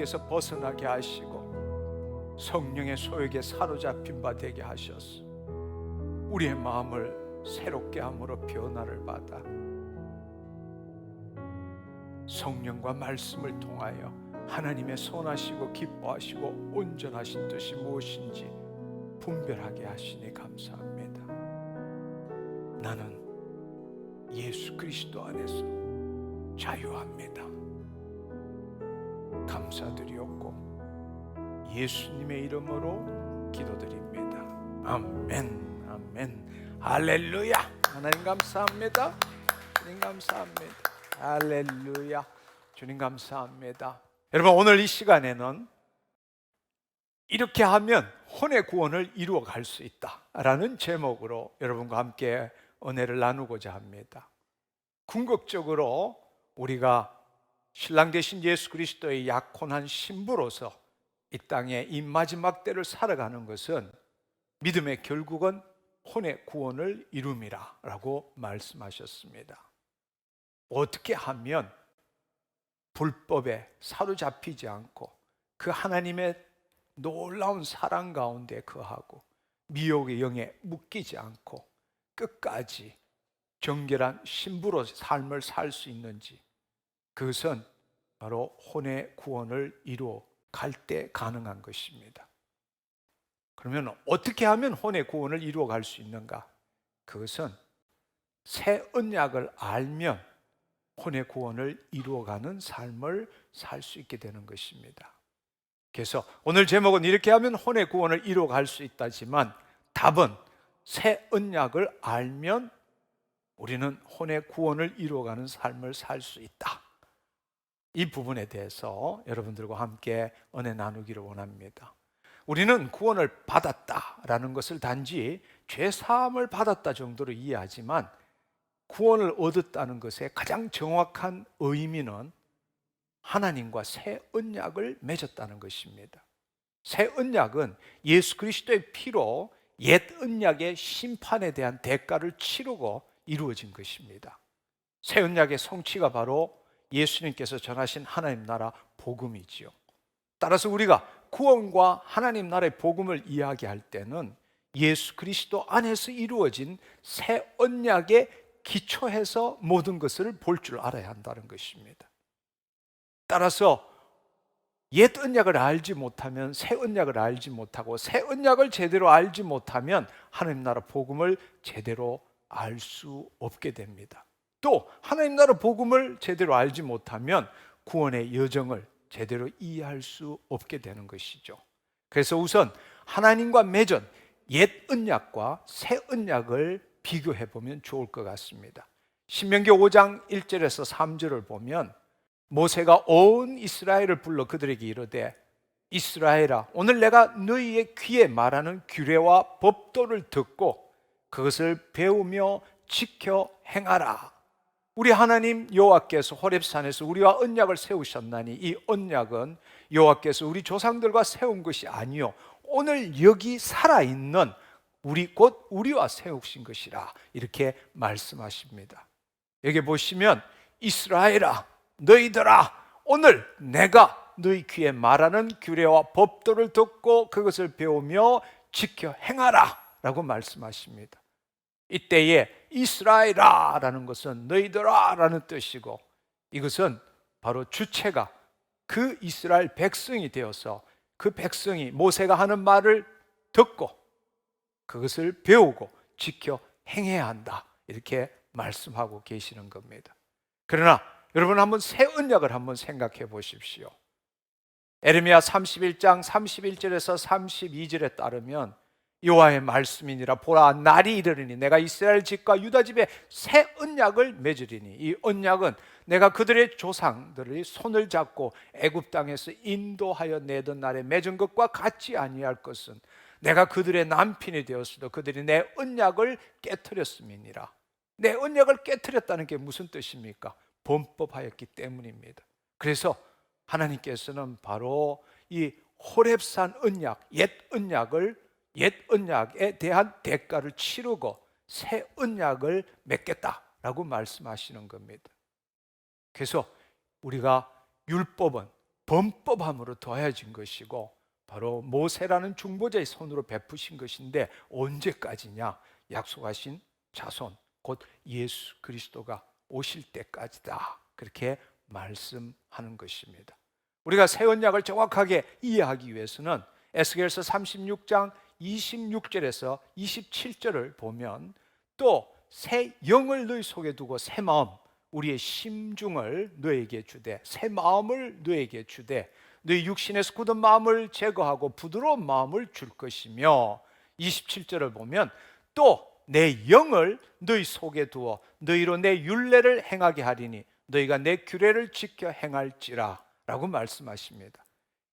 에서 벗어나게 하시고 성령의 소욕에 사로잡힌 바 되게 하셔서 우리의 마음을 새롭게 함으로 변화를 받아 성령과 말씀을 통하여 하나님의 선하시고 기뻐하시고 온전하신 뜻이 무엇인지 분별하게 하시니 감사합니다. 나는 예수 그리스도 안에서 자유합니다. 감사드리옵고 예수님의 이름으로 기도드립니다. 아멘, 아멘, 할렐루야. 하나님 감사합니다. 주님 감사합니다. 할렐루야. 주님 감사합니다. 여러분, 오늘 이 시간에는 이렇게 하면 혼의 구원을 이루어 갈 수 있다라는 제목으로 여러분과 함께 은혜를 나누고자 합니다. 궁극적으로 우리가 신랑 되신 예수 그리스도의 약혼한 신부로서 이 땅에 이 마지막 때를 살아가는 것은 믿음의 결국은 혼의 구원을 이룸이라 라고 말씀하셨습니다. 어떻게 하면 불법에 사로잡히지 않고 그 하나님의 놀라운 사랑 가운데 거하고 미혹의 영에 묶이지 않고 끝까지 정결한 신부로 삶을 살 수 있는지, 그것은 바로 혼의 구원을 이루어 갈 때 가능한 것입니다. 그러면 어떻게 하면 혼의 구원을 이루어 갈 수 있는가? 그것은 새 언약을 알면 혼의 구원을 이루어가는 삶을 살 수 있게 되는 것입니다. 그래서 오늘 제목은 이렇게 하면 혼의 구원을 이루어갈 수 있다지만 답은 새 언약을 알면 우리는 혼의 구원을 이루어가는 삶을 살 수 있다. 이 부분에 대해서 여러분들과 함께 은혜 나누기를 원합니다. 우리는 구원을 받았다라는 것을 단지 죄 사함을 받았다 정도로 이해하지만 구원을 얻었다는 것의 가장 정확한 의미는 하나님과 새 언약을 맺었다는 것입니다. 새 언약은 예수 그리스도의 피로 옛 언약의 심판에 대한 대가를 치르고 이루어진 것입니다. 새 언약의 성취가 바로 예수님께서 전하신 하나님 나라 복음이지요. 따라서 우리가 구원과 하나님 나라의 복음을 이야기할 때는 예수 그리스도 안에서 이루어진 새 언약의 기초해서 모든 것을 볼 줄 알아야 한다는 것입니다. 따라서 옛 언약을 알지 못하면 새 언약을 알지 못하고 새 언약을 제대로 알지 못하면 하나님 나라 복음을 제대로 알 수 없게 됩니다. 또 하나님 나라 복음을 제대로 알지 못하면 구원의 여정을 제대로 이해할 수 없게 되는 것이죠. 그래서 우선 하나님과 맺은 옛 언약과 새 언약을 비교해 보면 좋을 것 같습니다. 신명기 5장 1절에서 3절을 보면 모세가 온 이스라엘을 불러 그들에게 이르되 이스라엘아, 오늘 내가 너희의 귀에 말하는 규례와 법도를 듣고 그것을 배우며 지켜 행하라. 우리 하나님 여호와께서 호렙산에서 우리와 언약을 세우셨나니 이 언약은 여호와께서 우리 조상들과 세운 것이 아니요 오늘 여기 살아있는 우리 곧 우리와 세우신 것이라 이렇게 말씀하십니다. 여기 보시면 이스라엘아, 너희들아, 오늘 내가 너희 귀에 말하는 규례와 법도를 듣고 그것을 배우며 지켜 행하라 라고 말씀하십니다. 이때에 이스라엘아 라는 것은 너희들아 라는 뜻이고 이것은 바로 주체가 그 이스라엘 백성이 되어서 그 백성이 모세가 하는 말을 듣고 그것을 배우고 지켜 행해야 한다 이렇게 말씀하고 계시는 겁니다. 그러나 여러분 한번 새 언약을 한번 생각해 보십시오. 에레미야 31장 31절에서 32절에 따르면 여호와의 말씀이니라 보라 날이 이르리니 내가 이스라엘 집과 유다 집에 새 언약을 맺으리니 이 언약은 내가 그들의 조상들의 손을 잡고 애굽 땅에서 인도하여 내던 날에 맺은 것과 같지 아니할 것은 내가 그들의 남편이 되었으도 그들이 내 언약을 깨트렸음이니라. 내 언약을 깨트렸다는 게 무슨 뜻입니까? 범법하였기 때문입니다. 그래서 하나님께서는 바로 이 호렙산 언약, 옛 언약에 대한 대가를 치르고 새 언약을 맺겠다라고 말씀하시는 겁니다. 그래서 우리가 율법은 범법함으로 더해진 것이고 바로 모세라는 중보자의 손으로 베푸신 것인데 언제까지냐? 약속하신 자손 곧 예수 그리스도가 오실 때까지다, 그렇게 말씀하는 것입니다. 우리가 새 언약을 정확하게 이해하기 위해서는 에스겔서 36장 26절에서 27절을 보면 또 새 영을 너희 속에 두고 새 마음, 우리의 심중을 너에게 주되 새 마음을 너에게 주되 너희 육신에서 굳은 마음을 제거하고 부드러운 마음을 줄 것이며, 27절을 보면 또 내 영을 너희 속에 두어 너희로 내 율례를 행하게 하리니 너희가 내 규례를 지켜 행할지라 라고 말씀하십니다.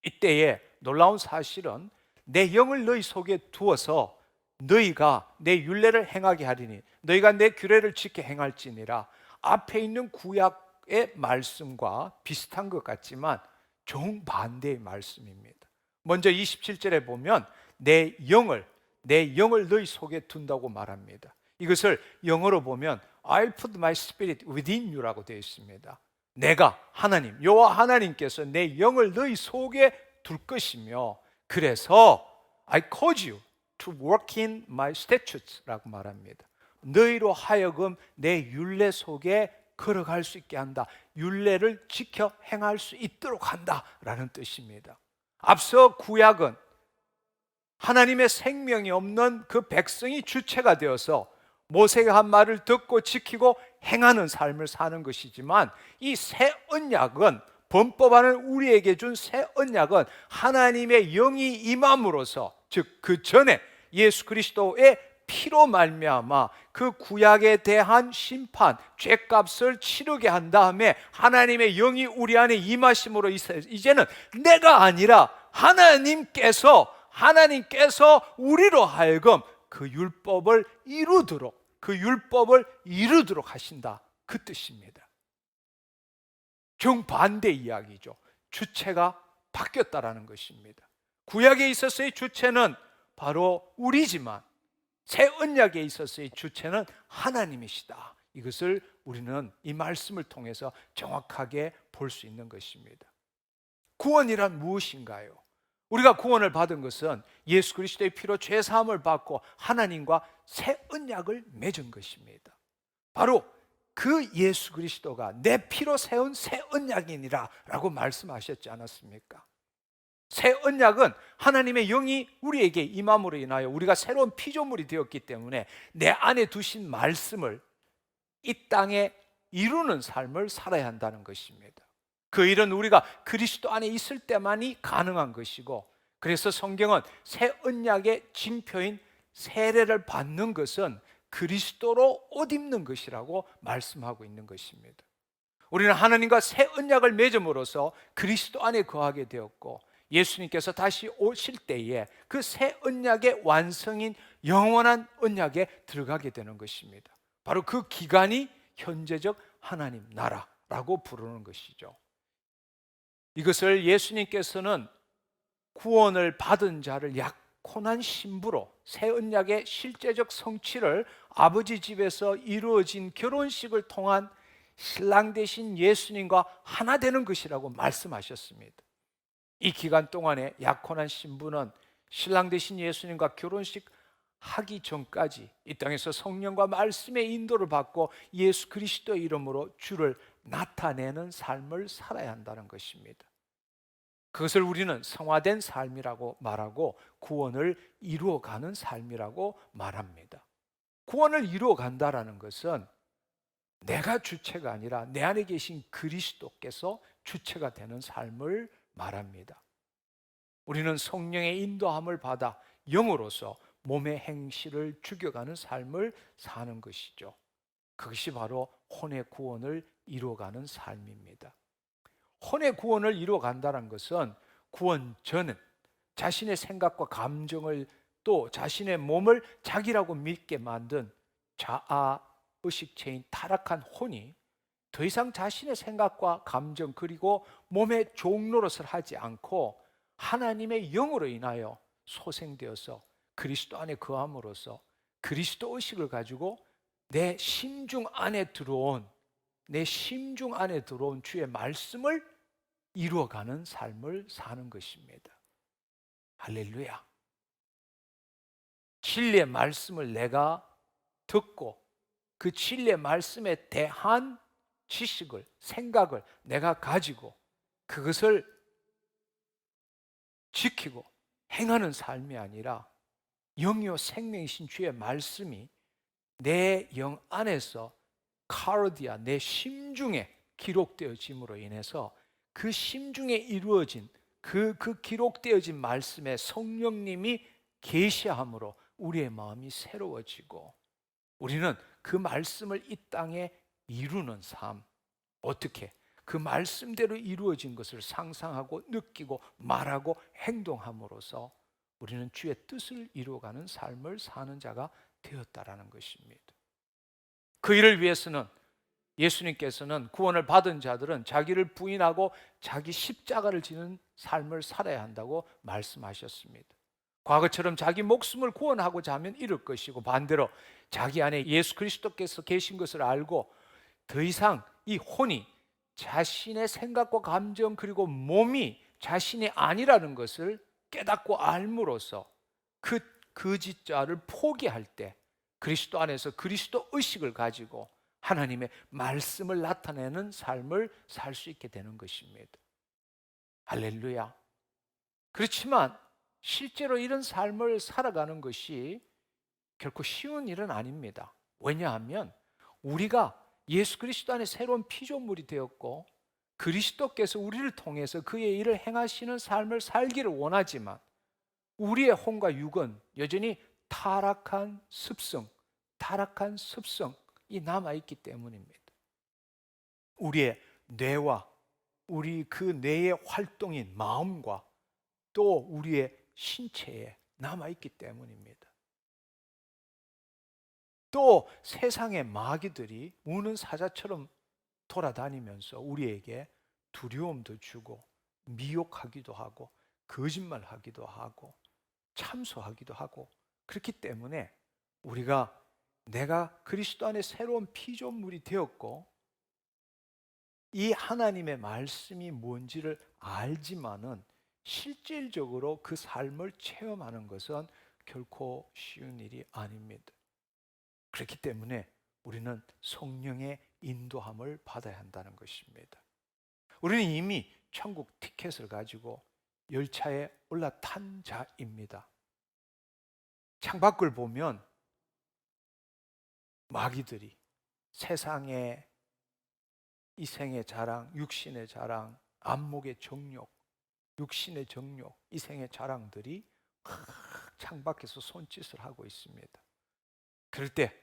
이때에 놀라운 사실은 내 영을 너희 속에 두어서 너희가 내 율례를 행하게 하리니 너희가 내 규례를 지켜 행할지니라, 앞에 있는 구약의 말씀과 비슷한 것 같지만 정반대의 말씀입니다. 먼저 27절에 보면 내 영을 너희 속에 둔다고 말합니다. 이것을 영어로 보면 I'll put my spirit within you라고 되어 있습니다. 내가 하나님, 여호와 하나님께서 내 영을 너희 속에 둘 것이며 그래서 I cause you to work in my statutes라고 말합니다. 너희로 하여금 내 율례 속에 걸어갈 수 있게 한다, 율례를 지켜 행할 수 있도록 한다라는 뜻입니다. 앞서 구약은 하나님의 생명이 없는 그 백성이 주체가 되어서 모세가 한 말을 듣고 지키고 행하는 삶을 사는 것이지만, 이 새 언약은 범법하는 우리에게 준 새 언약은 하나님의 영이 임함으로써, 즉 그 전에 예수 그리스도의 피로 말미암아 그 구약에 대한 심판, 죄값을 치르게 한 다음에 하나님의 영이 우리 안에 임하심으로 이제는 내가 아니라 하나님께서 우리로 하여금 그 율법을 이루도록 하신다, 그 뜻입니다. 정반대 이야기죠. 주체가 바뀌었다라는 것입니다. 구약에 있어서의 주체는 바로 우리지만 새 언약에 있어서의 주체는 하나님이시다. 이것을 우리는 이 말씀을 통해서 정확하게 볼 수 있는 것입니다. 구원이란 무엇인가요? 우리가 구원을 받은 것은 예수 그리스도의 피로 죄 사함을 받고 하나님과 새 언약을 맺은 것입니다. 바로 그 예수 그리스도가 내 피로 세운 새 언약이니라 라고 말씀하셨지 않았습니까? 새 언약은 하나님의 영이 우리에게 임함으로 인하여 우리가 새로운 피조물이 되었기 때문에 내 안에 두신 말씀을 이 땅에 이루는 삶을 살아야 한다는 것입니다. 그 일은 우리가 그리스도 안에 있을 때만이 가능한 것이고, 그래서 성경은 새 언약의 징표인 세례를 받는 것은 그리스도로 옷 입는 것이라고 말씀하고 있는 것입니다. 우리는 하나님과 새 언약을 맺음으로써 그리스도 안에 거하게 되었고, 예수님께서 다시 오실 때에 그 새 언약의 완성인 영원한 언약에 들어가게 되는 것입니다. 바로 그 기간이 현재적 하나님 나라라고 부르는 것이죠. 이것을 예수님께서는 구원을 받은 자를 약혼한 신부로 새 언약의 실제적 성취를 아버지 집에서 이루어진 결혼식을 통한 신랑 되신 예수님과 하나 되는 것이라고 말씀하셨습니다. 이 기간 동안에 약혼한 신부는 신랑 되신 예수님과 결혼식 하기 전까지 이 땅에서 성령과 말씀의 인도를 받고 예수 그리스도의 이름으로 주를 나타내는 삶을 살아야 한다는 것입니다. 그것을 우리는 성화된 삶이라고 말하고 구원을 이루어가는 삶이라고 말합니다. 구원을 이루어간다라는 것은 내가 주체가 아니라 내 안에 계신 그리스도께서 주체가 되는 삶을 말합니다. 우리는 성령의 인도함을 받아 영으로서 몸의 행실을 죽여가는 삶을 사는 것이죠. 그것이 바로 혼의 구원을 이루어가는 삶입니다. 혼의 구원을 이루어간다는 것은 구원 전은 자신의 생각과 감정을 또 자신의 몸을 자기라고 믿게 만든 자아 의식체인 타락한 혼이 더 이상 자신의 생각과 감정 그리고 몸의 종노릇을 하지 않고 하나님의 영으로 인하여 소생되어서 그리스도 안에 거함으로써 그리스도 의식을 가지고 내 심중 안에 들어온 주의 말씀을 이루어가는 삶을 사는 것입니다. 할렐루야. 진리의 말씀을 내가 듣고 그 진리의 말씀에 대한 지식을, 생각을 내가 가지고 그것을 지키고 행하는 삶이 아니라 영이요 생명이신 주의 말씀이 내 영 안에서 카르디아, 내 심중에 기록되어짐으로 인해서 그 심중에 이루어진 그 기록되어진 말씀에 성령님이 계시함으로 우리의 마음이 새로워지고 우리는 그 말씀을 이 땅에 이루는 삶, 어떻게? 그 말씀대로 이루어진 것을 상상하고 느끼고 말하고 행동함으로써 우리는 주의 뜻을 이루어가는 삶을 사는 자가 되었다라는 것입니다. 그 일을 위해서는 예수님께서는 구원을 받은 자들은 자기를 부인하고 자기 십자가를 지는 삶을 살아야 한다고 말씀하셨습니다. 과거처럼 자기 목숨을 구원하고자 하면 이룰 것이고 반대로 자기 안에 예수 그리스도께서 계신 것을 알고 더 이상 이 혼이 자신의 생각과 감정 그리고 몸이 자신이 아니라는 것을 깨닫고 알므로써 그 거짓자를 포기할 때 그리스도 안에서 그리스도 의식을 가지고 하나님의 말씀을 나타내는 삶을 살 수 있게 되는 것입니다. 할렐루야. 그렇지만 실제로 이런 삶을 살아가는 것이 결코 쉬운 일은 아닙니다. 왜냐하면 우리가 예수 그리스도 안에 새로운 피조물이 되었고 그리스도께서 우리를 통해서 그의 일을 행하시는 삶을 살기를 원하지만 우리의 혼과 육은 여전히 타락한 습성이 남아있기 때문입니다. 우리의 뇌와 우리 그 뇌의 활동인 마음과 또 우리의 신체에 남아있기 때문입니다. 또 세상의 마귀들이 우는 사자처럼 돌아다니면서 우리에게 두려움도 주고 미혹하기도 하고 거짓말하기도 하고 참소하기도 하고 그렇기 때문에 우리가 내가 그리스도 안에 새로운 피조물이 되었고 이 하나님의 말씀이 뭔지를 알지만은 실질적으로 그 삶을 체험하는 것은 결코 쉬운 일이 아닙니다. 그렇기 때문에 우리는 성령의 인도함을 받아야 한다는 것입니다. 우리는 이미 천국 티켓을 가지고 열차에 올라탄 자입니다. 창밖을 보면 마귀들이 세상의 이생의 자랑, 육신의 자랑, 안목의 정욕, 육신의 정욕, 이생의 자랑들이 창밖에서 손짓을 하고 있습니다. 그럴 때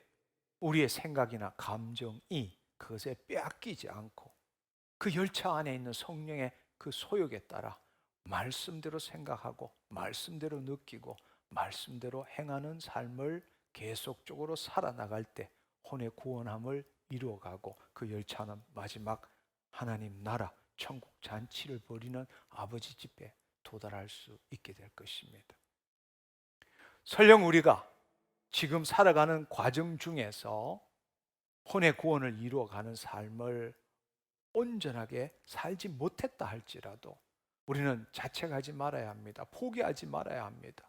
우리의 생각이나 감정이 그것에 빼앗기지 않고 그 열차 안에 있는 성령의 그 소욕에 따라 말씀대로 생각하고 말씀대로 느끼고 말씀대로 행하는 삶을 계속적으로 살아나갈 때 혼의 구원함을 이루어가고 그 열차는 마지막 하나님 나라 천국 잔치를 벌이는 아버지 집에 도달할 수 있게 될 것입니다. 설령 우리가 지금 살아가는 과정 중에서 혼의 구원을 이루어가는 삶을 온전하게 살지 못했다 할지라도 우리는 자책하지 말아야 합니다. 포기하지 말아야 합니다.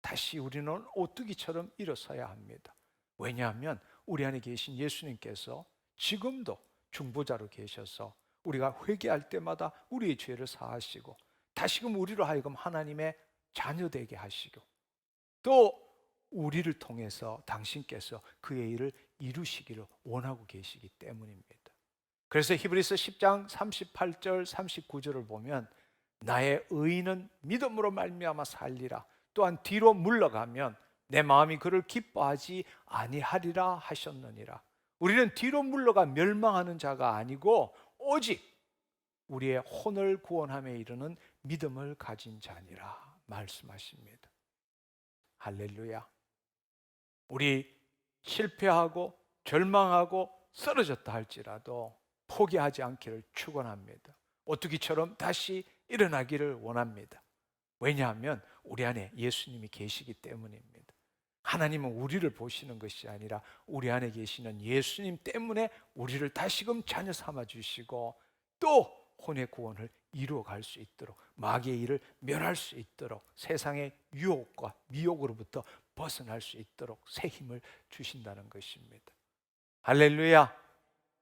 다시 우리는 오뚜기처럼 일어서야 합니다. 왜냐하면 우리 안에 계신 예수님께서 지금도 중보자로 계셔서 우리가 회개할 때마다 우리의 죄를 사하시고 다시금 우리로 하여금 하나님의 자녀 되게 하시고 또 우리를 통해서 당신께서 그의 일을 이루시기를 원하고 계시기 때문입니다. 그래서 히브리서 10장 38절 39절을 보면 나의 의인은 믿음으로 말미암아 살리라. 또한 뒤로 물러가면 내 마음이 그를 기뻐하지 아니하리라 하셨느니라. 우리는 뒤로 물러가 멸망하는 자가 아니고 오직 우리의 혼을 구원함에 이르는 믿음을 가진 자니라 말씀하십니다. 할렐루야. 우리 실패하고 절망하고 쓰러졌다 할지라도 포기하지 않기를 축원합니다. 오뚜기처럼 다시 일어나기를 원합니다. 왜냐하면 우리 안에 예수님이 계시기 때문입니다. 하나님은 우리를 보시는 것이 아니라 우리 안에 계시는 예수님 때문에 우리를 다시금 자녀 삼아 주시고 또 혼의 구원을 이루어갈 수 있도록, 마귀의 일을 멸할 수 있도록, 세상의 유혹과 미혹으로부터 벗어날 수 있도록 새 힘을 주신다는 것입니다. 할렐루야.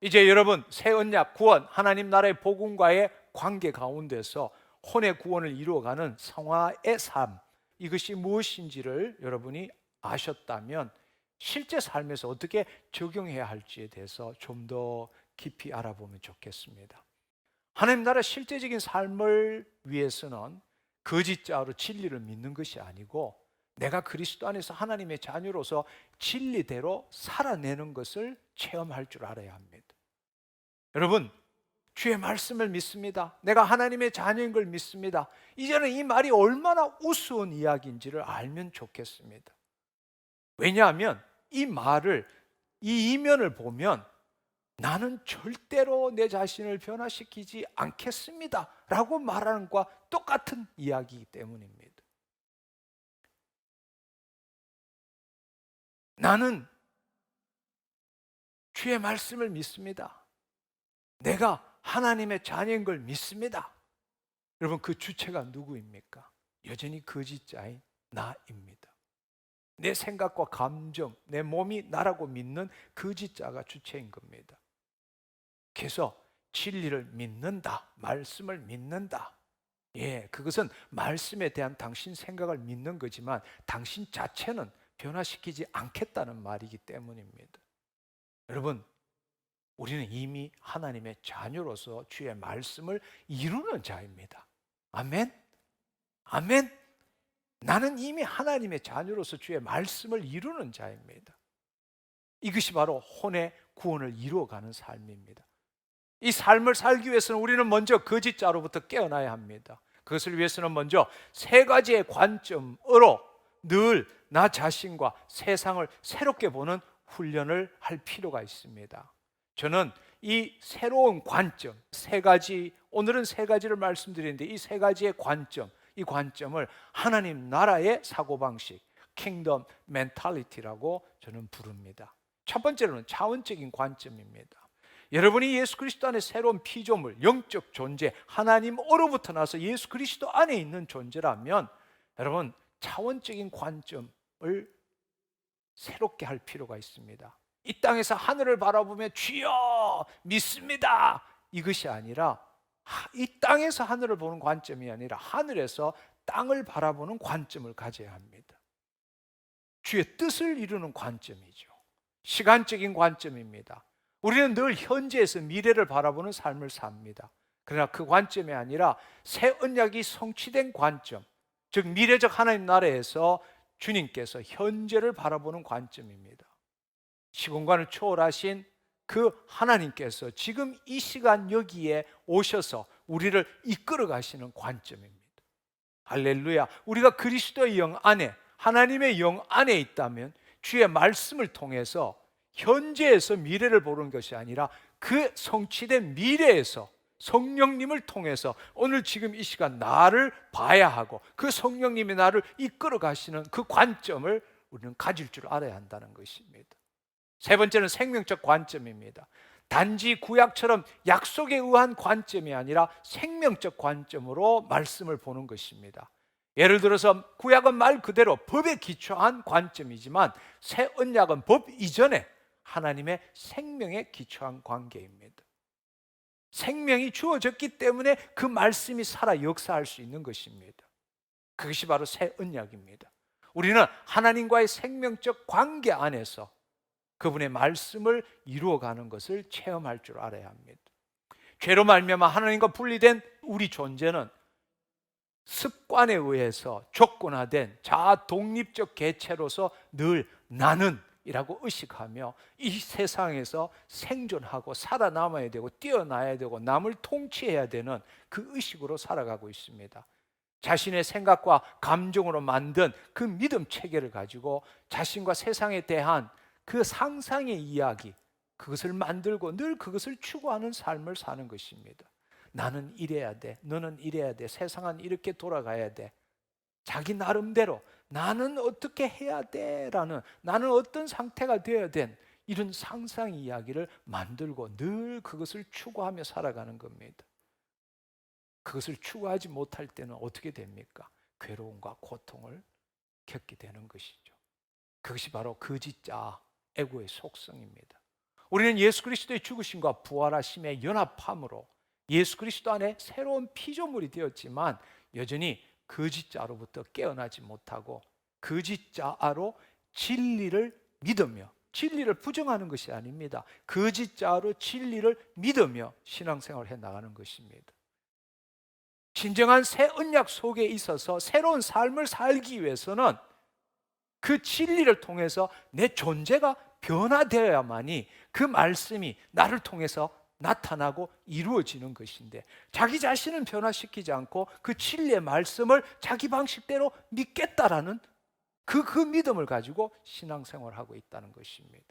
이제 여러분, 새 언약 구원, 하나님 나라의 복음과의 관계 가운데서 혼의 구원을 이루어가는 성화의 삶, 이것이 무엇인지를 여러분이 아셨다면 실제 삶에서 어떻게 적용해야 할지에 대해서 좀 더 깊이 알아보면 좋겠습니다. 하나님 나라 실제적인 삶을 위해서는 거짓자로 진리를 믿는 것이 아니고 내가 그리스도 안에서 하나님의 자녀로서 진리대로 살아내는 것을 체험할 줄 알아야 합니다. 여러분, 주의 말씀을 믿습니다. 내가 하나님의 자녀인 걸 믿습니다. 이제는 이 말이 얼마나 우스운 이야기인지를 알면 좋겠습니다. 왜냐하면 이 말을, 이 이면을 보면 나는 절대로 내 자신을 변화시키지 않겠습니다 라고 말하는 것과 똑같은 이야기이기 때문입니다. 나는 주의 말씀을 믿습니다. 내가 하나님의 자녀인 걸 믿습니다. 여러분, 그 주체가 누구입니까? 여전히 거짓자인 나입니다. 내 생각과 감정, 내 몸이 나라고 믿는 거짓자가 주체인 겁니다. 그래서 진리를 믿는다, 말씀을 믿는다. 그것은 말씀에 대한 당신 생각을 믿는 거지만 당신 자체는 변화시키지 않겠다는 말이기 때문입니다. 여러분, 우리는 이미 하나님의 자녀로서 주의 말씀을 이루는 자입니다. 아멘? 아멘? 나는 이미 하나님의 자녀로서 주의 말씀을 이루는 자입니다. 이것이 바로 혼의 구원을 이루어가는 삶입니다. 이 삶을 살기 위해서는 우리는 먼저 거짓자로부터 깨어나야 합니다. 그것을 위해서는 먼저 세 가지의 관점으로 늘 나 자신과 세상을 새롭게 보는 훈련을 할 필요가 있습니다. 저는 이 새로운 관점, 세 가지, 오늘은 세 가지를 말씀드리는데 이 세 가지의 관점, 이 관점을 하나님 나라의 사고방식, 킹덤 멘탈리티라고 저는 부릅니다. 첫 번째로는 차원적인 관점입니다. 여러분이 예수 그리스도 안에 새로운 피조물, 영적 존재, 하나님으로부터 나서 예수 그리스도 안에 있는 존재라면 여러분, 차원적인 관점을 새롭게 할 필요가 있습니다. 이 땅에서 하늘을 바라보며 주여 믿습니다, 이것이 아니라 이 땅에서 하늘을 보는 관점이 아니라 하늘에서 땅을 바라보는 관점을 가져야 합니다. 주의 뜻을 이루는 관점이죠. 시간적인 관점입니다. 우리는 늘 현재에서 미래를 바라보는 삶을 삽니다. 그러나 그 관점이 아니라 새 언약이 성취된 관점, 즉 미래적 하나님 나라에서 주님께서 현재를 바라보는 관점입니다. 시공간을 초월하신 그 하나님께서 지금 이 시간 여기에 오셔서 우리를 이끌어 가시는 관점입니다. 할렐루야. 우리가 그리스도의 영 안에, 하나님의 영 안에 있다면 주의 말씀을 통해서 현재에서 미래를 보는 것이 아니라 그 성취된 미래에서 성령님을 통해서 오늘 지금 이 시간 나를 봐야 하고 그 성령님이 나를 이끌어 가시는 그 관점을 우리는 가질 줄 알아야 한다는 것입니다. 세 번째는 생명적 관점입니다. 단지 구약처럼 약속에 의한 관점이 아니라 생명적 관점으로 말씀을 보는 것입니다. 예를 들어서 구약은 말 그대로 법에 기초한 관점이지만 새 언약은 법 이전에 하나님의 생명에 기초한 관계입니다. 생명이 주어졌기 때문에 그 말씀이 살아 역사할 수 있는 것입니다. 그것이 바로 새 언약입니다. 우리는 하나님과의 생명적 관계 안에서 그분의 말씀을 이루어가는 것을 체험할 줄 알아야 합니다. 죄로 말미암아 하나님과 분리된 우리 존재는 습관에 의해서 조건화된 자아 독립적 개체로서 늘 나는 이라고 의식하며 이 세상에서 생존하고 살아남아야 되고 뛰어나야 되고 남을 통치해야 되는 그 의식으로 살아가고 있습니다. 자신의 생각과 감정으로 만든 그 믿음 체계를 가지고 자신과 세상에 대한 그 상상의 이야기, 그것을 만들고 늘 그것을 추구하는 삶을 사는 것입니다. 나는 이래야 돼, 너는 이래야 돼, 세상은 이렇게 돌아가야 돼. 자기 나름대로 나는 어떻게 해야 돼 라는, 나는 어떤 상태가 되어야 된 이런 상상 이야기를 만들고 늘 그것을 추구하며 살아가는 겁니다. 그것을 추구하지 못할 때는 어떻게 됩니까? 괴로움과 고통을 겪게 되는 것이죠. 그것이 바로 거짓자 에고의 속성입니다. 우리는 예수 그리스도의 죽으심과 부활하심의 연합함으로 예수 그리스도 안에 새로운 피조물이 되었지만 여전히 거짓자로부터 깨어나지 못하고 거짓자로 진리를 믿으며, 진리를 부정하는 것이 아닙니다. 거짓자로 진리를 믿으며 신앙생활을 해나가는 것입니다. 진정한 새 언약 속에 있어서 새로운 삶을 살기 위해서는 그 진리를 통해서 내 존재가 변화되어야만이 그 말씀이 나를 통해서 나타나고 이루어지는 것인데, 자기 자신은 변화시키지 않고 그 진리의 말씀을 자기 방식대로 믿겠다라는 그 믿음을 가지고 신앙생활을 하고 있다는 것입니다.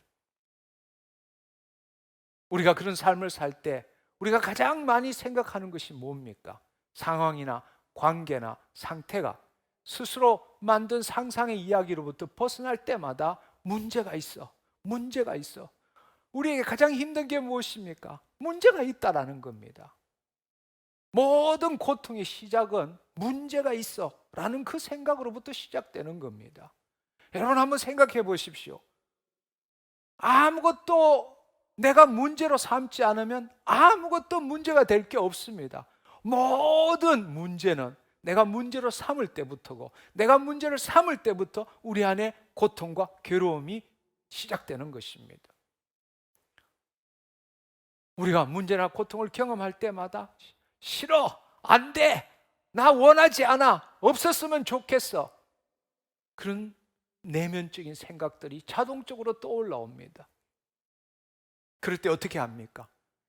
우리가 그런 삶을 살 때 우리가 가장 많이 생각하는 것이 뭡니까? 상황이나 관계나 상태가 스스로 만든 상상의 이야기로부터 벗어날 때마다 문제가 있어. 문제가 있어. 우리에게 가장 힘든 게 무엇입니까? 문제가 있다라는 겁니다. 모든 고통의 시작은 문제가 있어 라는 그 생각으로부터 시작되는 겁니다. 여러분 한번 생각해 보십시오. 아무것도 내가 문제로 삼지 않으면 아무것도 문제가 될 게 없습니다. 모든 문제는 내가 문제로 삼을 때부터고, 내가 문제를 삼을 때부터 우리 안에 고통과 괴로움이 시작되는 것입니다. 우리가 문제나 고통을 경험할 때마다 싫어, 안 돼, 나 원하지 않아, 없었으면 좋겠어, 그런 내면적인 생각들이 자동적으로 떠올라옵니다. 그럴 때 어떻게 합니까?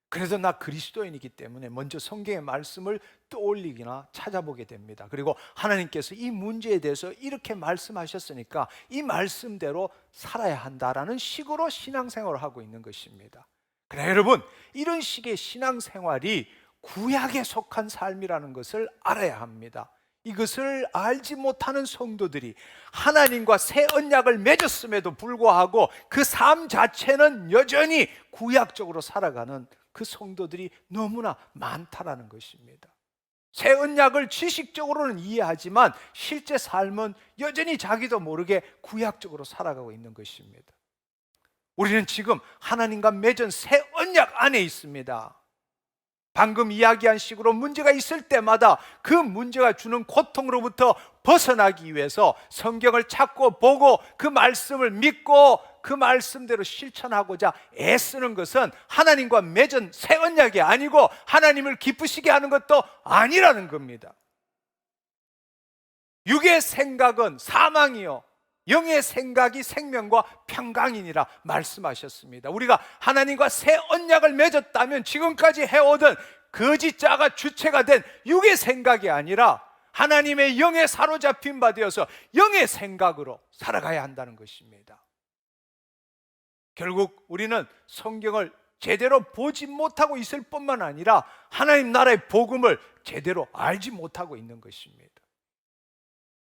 그래서 나 그리스도인이기 때문에 먼저 성경의 말씀을 떠올리기나 찾아보게 됩니다. 그리고 하나님께서 이 문제에 대해서 이렇게 말씀하셨으니까 이 말씀대로 살아야 한다라는 식으로 신앙생활을 하고 있는 것입니다. 그래 여러분, 이런 식의 신앙생활이 구약에 속한 삶이라는 것을 알아야 합니다. 이것을 알지 못하는 성도들이 하나님과 새 언약을 맺었음에도 불구하고 그 삶 자체는 여전히 구약적으로 살아가는 그 성도들이 너무나 많다라는 것입니다. 새 언약을 지식적으로는 이해하지만 실제 삶은 여전히 자기도 모르게 구약적으로 살아가고 있는 것입니다. 우리는 지금 하나님과 맺은 새 언약 안에 있습니다. 방금 이야기한 식으로 문제가 있을 때마다 그 문제가 주는 고통으로부터 벗어나기 위해서 성경을 찾고 보고 그 말씀을 믿고 그 말씀대로 실천하고자 애쓰는 것은 하나님과 맺은 새 언약이 아니고 하나님을 기쁘시게 하는 것도 아니라는 겁니다. 육의 생각은 사망이요 영의 생각이 생명과 평강이니라 말씀하셨습니다. 우리가 하나님과 새 언약을 맺었다면 지금까지 해오던 거짓자가 주체가 된 육의 생각이 아니라 하나님의 영에 사로잡힌 바 되어서 영의 생각으로 살아가야 한다는 것입니다. 결국 우리는 성경을 제대로 보지 못하고 있을 뿐만 아니라 하나님 나라의 복음을 제대로 알지 못하고 있는 것입니다.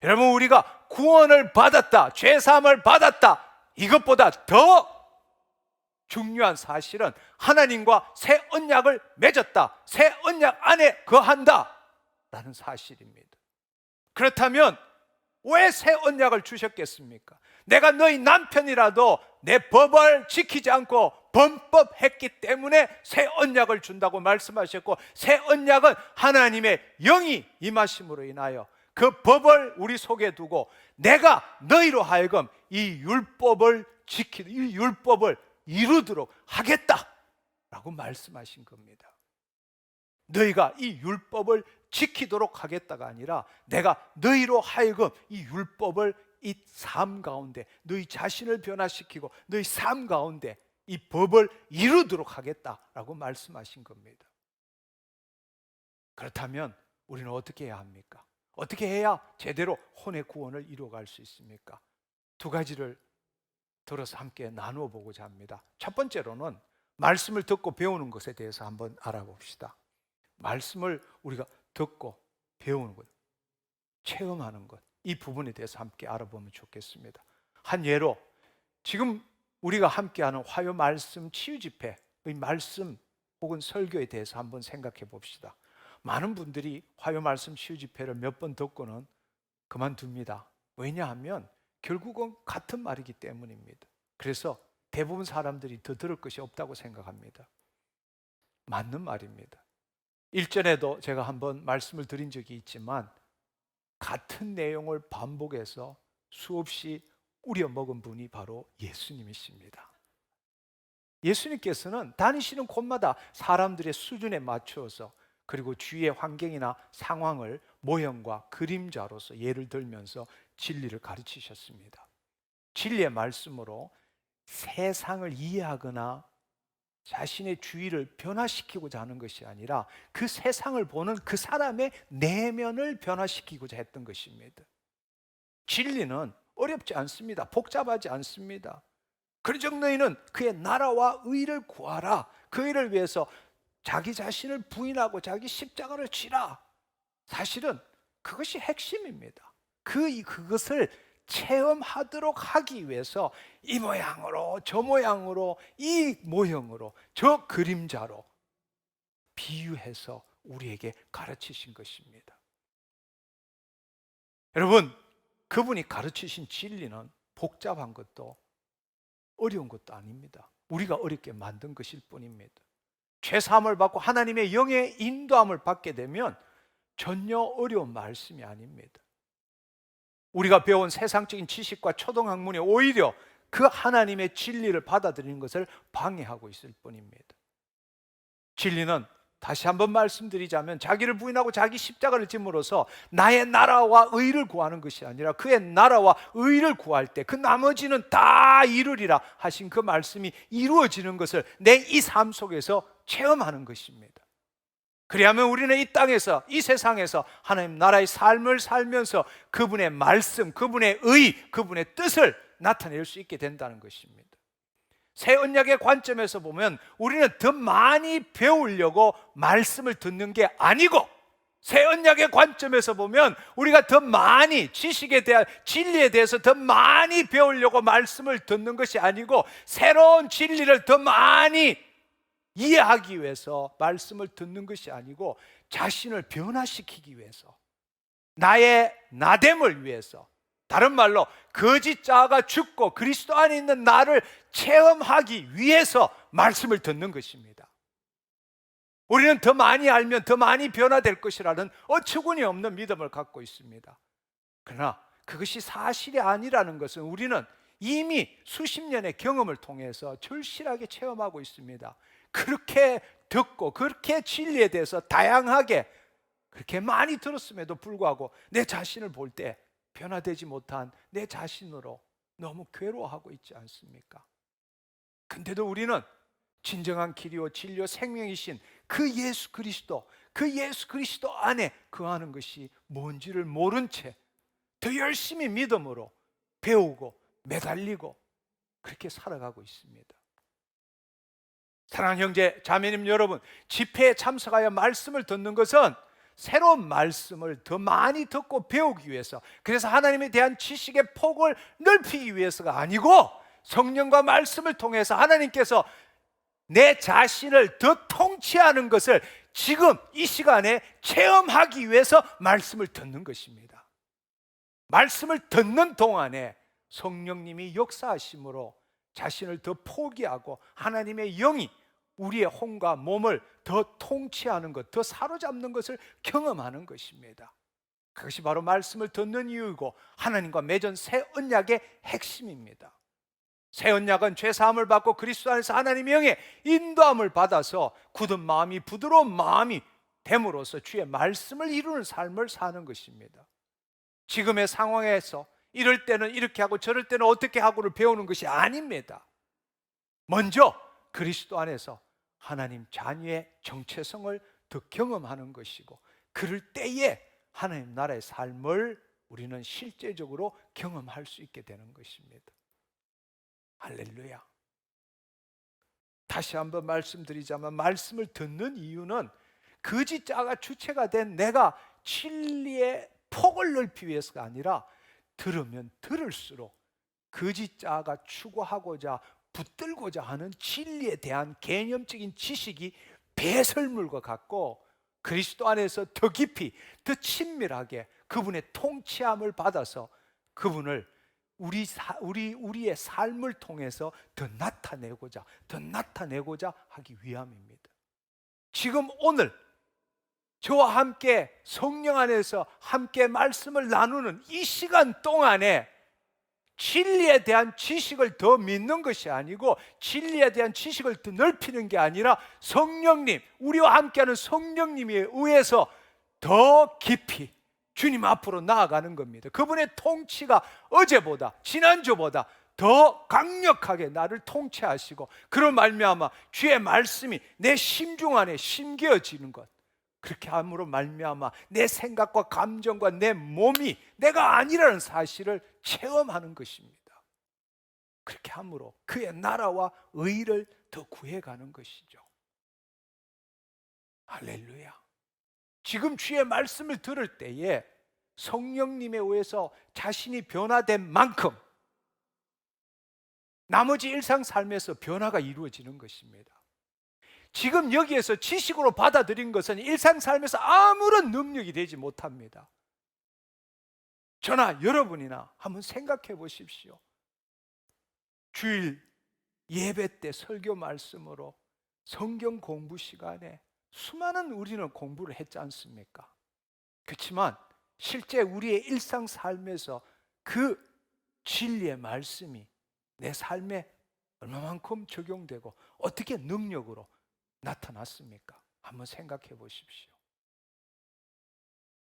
여러분, 우리가 구원을 받았다, 죄사함을 받았다, 이것보다 더 중요한 사실은 하나님과 새 언약을 맺었다, 새 언약 안에 거한다 라는 사실입니다. 그렇다면 왜 새 언약을 주셨겠습니까? 내가 너희 남편이라도 내 법을 지키지 않고 범법했기 때문에 새 언약을 준다고 말씀하셨고, 새 언약은 하나님의 영이 임하심으로 인하여 그 법을 우리 속에 두고 내가 너희로 하여금 이 율법을 지키도록, 이 율법을 이루도록 하겠다라고 말씀하신 겁니다. 너희가 이 율법을 지키도록 하겠다가 아니라 내가 너희로 하여금 이 율법을 이 삶 가운데 너희 자신을 변화시키고 너희 삶 가운데 이 법을 이루도록 하겠다라고 말씀하신 겁니다. 그렇다면 우리는 어떻게 해야 합니까? 어떻게 해야 제대로 혼의 구원을 이루어갈 수 있습니까? 두 가지를 들어서 함께 나누어 보고자 합니다. 첫 번째로는 말씀을 듣고 배우는 것에 대해서 한번 알아봅시다. 말씀을 우리가 듣고 배우는 것, 체험하는 것, 이 부분에 대해서 함께 알아보면 좋겠습니다. 한 예로 지금 우리가 함께하는 화요 말씀 치유 집회의 말씀 혹은 설교에 대해서 한번 생각해 봅시다. 많은 분들이 화요 말씀 치유 집회를 몇 번 듣고는 그만둡니다. 왜냐하면 결국은 같은 말이기 때문입니다. 그래서 대부분 사람들이 더 들을 것이 없다고 생각합니다. 맞는 말입니다. 일전에도 제가 한번 말씀을 드린 적이 있지만 같은 내용을 반복해서 수없이 우려먹은 분이 바로 예수님이십니다. 예수님께서는 다니시는 곳마다 사람들의 수준에 맞추어서 그리고 주위의 환경이나 상황을 모형과 그림자로서 예를 들면서 진리를 가르치셨습니다. 진리의 말씀으로 세상을 이해하거나 자신의 주위를 변화시키고자 하는 것이 아니라 그 세상을 보는 그 사람의 내면을 변화시키고자 했던 것입니다. 진리는 어렵지 않습니다. 복잡하지 않습니다. 그러즉 너희는 그의 나라와 의를 구하라. 그 일을 위해서 자기 자신을 부인하고 자기 십자가를 지라. 사실은 그것이 핵심입니다. 그것을 체험하도록 하기 위해서 이 모양으로 저 모양으로 이 모형으로 저 그림자로 비유해서 우리에게 가르치신 것입니다. 여러분, 그분이 가르치신 진리는 복잡한 것도 어려운 것도 아닙니다. 우리가 어렵게 만든 것일 뿐입니다. 죄사함을 받고 하나님의 영의 인도함을 받게 되면 전혀 어려운 말씀이 아닙니다. 우리가 배운 세상적인 지식과 초등학문이 오히려 그 하나님의 진리를 받아들이는 것을 방해하고 있을 뿐입니다. 진리는 다시 한번 말씀드리자면 자기를 부인하고 자기 십자가를 짐으로써 나의 나라와 의를 구하는 것이 아니라 그의 나라와 의를 구할 때 그 나머지는 다 이루리라 하신 그 말씀이 이루어지는 것을 내 이 삶 속에서 체험하는 것입니다. 그리하면 우리는 이 땅에서 이 세상에서 하나님 나라의 삶을 살면서 그분의 말씀, 그분의 의, 그분의 뜻을 나타낼 수 있게 된다는 것입니다. 새 언약의 관점에서 보면 우리는 더 많이 배우려고 말씀을 듣는 게 아니고 새 언약의 관점에서 보면 우리가 더 많이 지식에 대한 진리에 대해서 더 많이 배우려고 말씀을 듣는 것이 아니고 새로운 진리를 더 많이 이해하기 위해서 말씀을 듣는 것이 아니고 자신을 변화시키기 위해서 나의 나됨을 위해서 다른 말로 거짓 자아가 죽고 그리스도 안에 있는 나를 체험하기 위해서 말씀을 듣는 것입니다. 우리는 더 많이 알면 더 많이 변화될 것이라는 어처구니 없는 믿음을 갖고 있습니다. 그러나 그것이 사실이 아니라는 것은 우리는 이미 수십 년의 경험을 통해서 절실하게 체험하고 있습니다. 그렇게 듣고 그렇게 진리에 대해서 다양하게 그렇게 많이 들었음에도 불구하고 내 자신을 볼 때 변화되지 못한 내 자신으로 너무 괴로워하고 있지 않습니까? 근데도 우리는 진정한 길이요 진리요 생명이신 그 예수 그리스도 안에 거하는 것이 뭔지를 모른 채 더 열심히 믿음으로 배우고 매달리고 그렇게 살아가고 있습니다. 사랑하는 형제 자매님 여러분, 집회에 참석하여 말씀을 듣는 것은 새로운 말씀을 더 많이 듣고 배우기 위해서, 그래서 하나님에 대한 지식의 폭을 넓히기 위해서가 아니고 성령과 말씀을 통해서 하나님께서 내 자신을 더 통치하는 것을 지금 이 시간에 체험하기 위해서 말씀을 듣는 것입니다. 말씀을 듣는 동안에 성령님이 역사하심으로 자신을 더 포기하고 하나님의 영이 우리의 혼과 몸을 더 통치하는 것, 더 사로잡는 것을 경험하는 것입니다. 그것이 바로 말씀을 듣는 이유이고 하나님과 맺은 새 언약의 핵심입니다. 새 언약은 죄 사함을 받고 그리스도 안에서 하나님의 영의 인도함을 받아서 굳은 마음이 부드러운 마음이 됨으로써 주의 말씀을 이루는 삶을 사는 것입니다. 지금의 상황에서 이럴 때는 이렇게 하고 저럴 때는 어떻게 하고를 배우는 것이 아닙니다. 먼저 그리스도 안에서 하나님 자녀의 정체성을 더 경험하는 것이고 그럴 때에 하나님 나라의 삶을 우리는 실제적으로 경험할 수 있게 되는 것입니다. 할렐루야. 다시 한번 말씀드리자면 말씀을 듣는 이유는 거짓 자가 주체가 된 내가 진리의 폭을 넓히기 위해서가 아니라 들으면 들을수록 거짓 자가 추구하고자 붙들고자 하는 진리에 대한 개념적인 지식이 배설물과 같고 그리스도 안에서 더 깊이, 더 친밀하게 그분의 통치함을 받아서 그분을 우리의 삶을 통해서 더 나타내고자 하기 위함입니다. 지금 오늘 저와 함께 성령 안에서 함께 말씀을 나누는 이 시간 동안에 진리에 대한 지식을 더 믿는 것이 아니고 진리에 대한 지식을 더 넓히는 게 아니라 성령님, 우리와 함께하는 성령님에 의해서 더 깊이 주님 앞으로 나아가는 겁니다. 그분의 통치가 어제보다, 지난주보다 더 강력하게 나를 통치하시고 그런 말미암아 주의 말씀이 내 심중 안에 심겨지는 것, 그렇게 함으로 말미암아 내 생각과 감정과 내 몸이 내가 아니라는 사실을 체험하는 것입니다. 그렇게 함으로 그의 나라와 의를 더 구해가는 것이죠. 할렐루야. 지금 주의 말씀을 들을 때에 성령님에 의해서 자신이 변화된 만큼 나머지 일상 삶에서 변화가 이루어지는 것입니다. 지금 여기에서 지식으로 받아들인 것은 일상 삶에서 아무런 능력이 되지 못합니다. 저나 여러분이나 한번 생각해 보십시오. 주일 예배 때 설교 말씀으로 성경 공부 시간에 수많은 우리는 공부를 했지 않습니까? 그렇지만 실제 우리의 일상 삶에서 그 진리의 말씀이 내 삶에 얼마만큼 적용되고 어떻게 능력으로 나타났습니까? 한번 생각해 보십시오.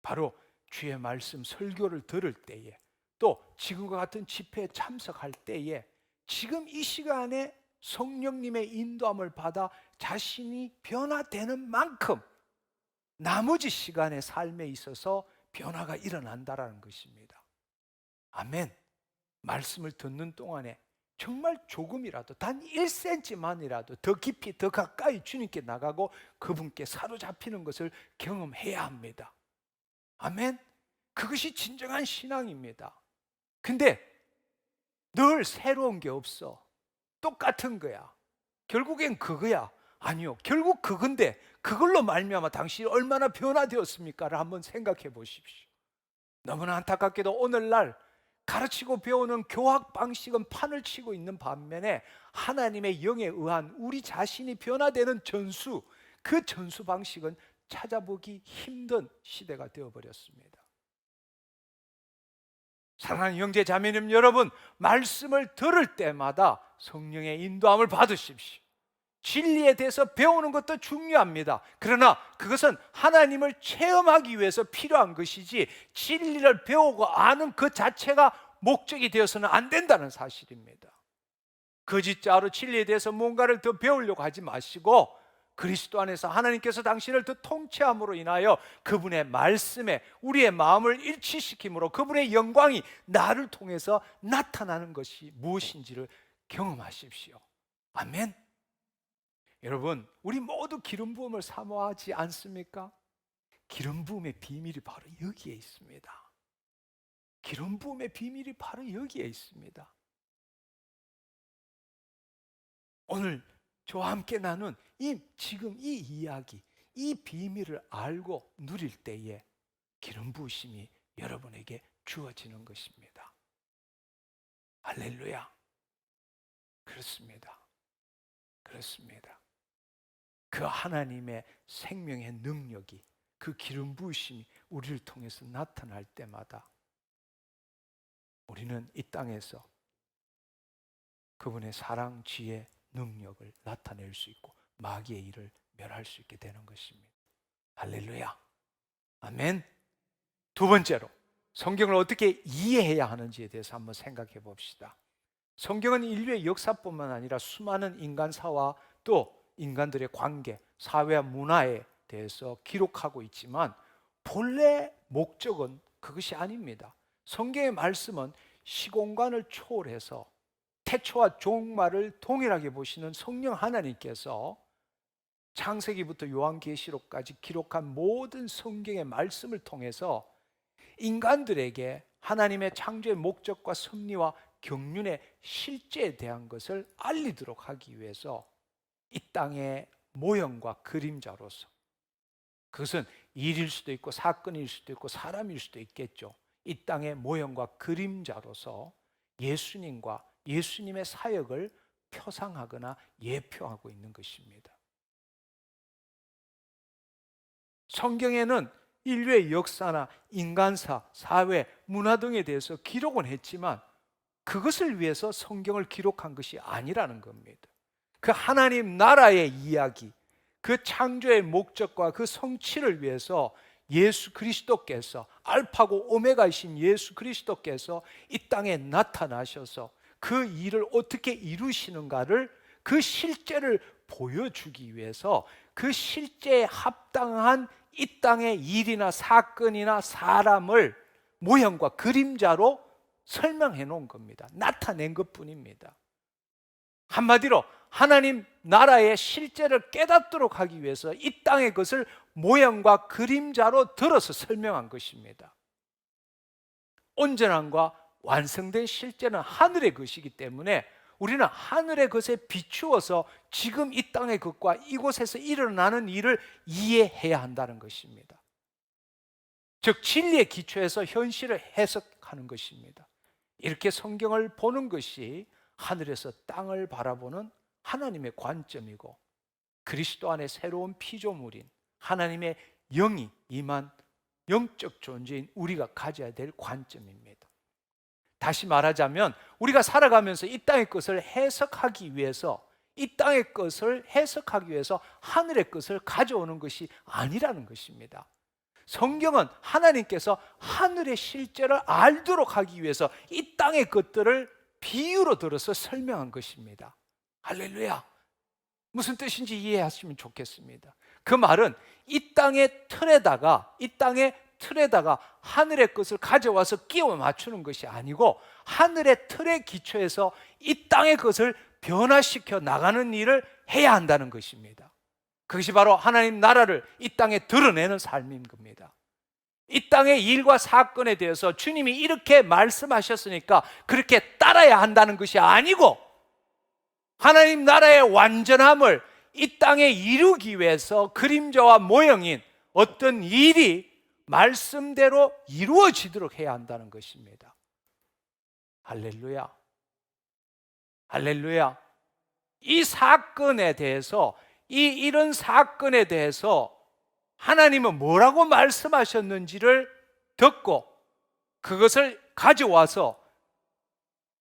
바로 주의 말씀 설교를 들을 때에 또 지금과 같은 집회에 참석할 때에 지금 이 시간에 성령님의 인도함을 받아 자신이 변화되는 만큼 나머지 시간의 삶에 있어서 변화가 일어난다라는 것입니다. 아멘. 말씀을 듣는 동안에 정말 조금이라도 단 1cm만이라도 더 깊이 더 가까이 주님께 나가고 그분께 사로잡히는 것을 경험해야 합니다. 아멘. 그것이 진정한 신앙입니다. 근데 늘 새로운 게 없어. 똑같은 거야. 결국엔 그거야. 아니요, 결국 그건데 그걸로 말미암아 당신이 얼마나 변화되었습니까를 한번 생각해 보십시오. 너무나 안타깝게도 오늘날 가르치고 배우는 교학 방식은 판을 치고 있는 반면에 하나님의 영에 의한 우리 자신이 변화되는 전수, 그 전수 방식은 찾아보기 힘든 시대가 되어버렸습니다. 사랑하는 형제 자매님 여러분, 말씀을 들을 때마다 성령의 인도함을 받으십시오. 진리에 대해서 배우는 것도 중요합니다. 그러나 그것은 하나님을 체험하기 위해서 필요한 것이지 진리를 배우고 아는 그 자체가 목적이 되어서는 안 된다는 사실입니다. 거짓자로 진리에 대해서 뭔가를 더 배우려고 하지 마시고 그리스도 안에서 하나님께서 당신을 더 통치함으로 인하여 그분의 말씀에 우리의 마음을 일치시킴으로 그분의 영광이 나를 통해서 나타나는 것이 무엇인지를 경험하십시오. 아멘. 여러분, 우리 모두 기름 부음을 사모하지 않습니까? 기름 부음의 비밀이 바로 여기에 있습니다. 기름 부음의 비밀이 바로 여기에 있습니다. 오늘 저와 함께 나눈 지금 이 이야기, 이 비밀을 알고 누릴 때에 기름 부으심이 여러분에게 주어지는 것입니다. 할렐루야. 그렇습니다. 그렇습니다. 그 하나님의 생명의 능력이, 그 기름 부으심이 우리를 통해서 나타날 때마다 우리는 이 땅에서 그분의 사랑, 지혜, 능력을 나타낼 수 있고 마귀의 일을 멸할 수 있게 되는 것입니다. 할렐루야. 아멘. 두 번째로 성경을 어떻게 이해해야 하는지에 대해서 한번 생각해 봅시다. 성경은 인류의 역사뿐만 아니라 수많은 인간사와 또 인간들의 관계, 사회와 문화에 대해서 기록하고 있지만 본래 목적은 그것이 아닙니다. 성경의 말씀은 시공간을 초월해서 태초와 종말을 동일하게 보시는 성령 하나님께서 창세기부터 요한계시록까지 기록한 모든 성경의 말씀을 통해서 인간들에게 하나님의 창조의 목적과 섭리와 경륜의 실제에 대한 것을 알리도록 하기 위해서 이 땅의 모형과 그림자로서 그것은 일일 수도 있고 사건일 수도 있고 사람일 수도 있겠죠. 이 땅의 모형과 그림자로서 예수님과 예수님의 사역을 표상하거나 예표하고 있는 것입니다. 성경에는 인류의 역사나 인간사, 사회, 문화 등에 대해서 기록은 했지만 그것을 위해서 성경을 기록한 것이 아니라는 겁니다. 그 하나님 나라의 이야기, 그 창조의 목적과 그 성취를 위해서 예수 그리스도께서, 알파고 오메가이신 예수 그리스도께서 이 땅에 나타나셔서 그 일을 어떻게 이루시는가를, 그 실제를 보여주기 위해서 그 실제에 합당한 이 땅의 일이나 사건이나 사람을 모형과 그림자로 설명해 놓은 겁니다. 나타낸 것뿐입니다. 한마디로 하나님 나라의 실제를 깨닫도록 하기 위해서 이 땅의 것을 모형과 그림자로 들어서 설명한 것입니다. 온전함과 완성된 실제는 하늘의 것이기 때문에 우리는 하늘의 것에 비추어서 지금 이 땅의 것과 이곳에서 일어나는 일을 이해해야 한다는 것입니다. 즉 진리의 기초에서 현실을 해석하는 것입니다. 이렇게 성경을 보는 것이 하늘에서 땅을 바라보는 하나님의 관점이고, 그리스도 안에 새로운 피조물인 하나님의 영이 임한 영적 존재인 우리가 가져야 될 관점입니다. 다시 말하자면 우리가 살아가면서 이 땅의 것을 해석하기 위해서, 이 땅의 것을 해석하기 위해서 하늘의 것을 가져오는 것이 아니라는 것입니다. 성경은 하나님께서 하늘의 실제를 알도록 하기 위해서 이 땅의 것들을 비유로 들어서 설명한 것입니다. 할렐루야! 무슨 뜻인지 이해하시면 좋겠습니다. 그 말은 이 땅의 틀에다가 하늘의 것을 가져와서 끼워 맞추는 것이 아니고, 하늘의 틀의 기초에서 이 땅의 것을 변화시켜 나가는 일을 해야 한다는 것입니다. 그것이 바로 하나님 나라를 이 땅에 드러내는 삶인 겁니다. 이 땅의 일과 사건에 대해서 주님이 이렇게 말씀하셨으니까 그렇게 따라야 한다는 것이 아니고, 하나님 나라의 완전함을 이 땅에 이루기 위해서 그림자와 모형인 어떤 일이 말씀대로 이루어지도록 해야 한다는 것입니다. 할렐루야! 할렐루야! 이 사건에 대해서, 이런 사건에 대해서 하나님은 뭐라고 말씀하셨는지를 듣고 그것을 가져와서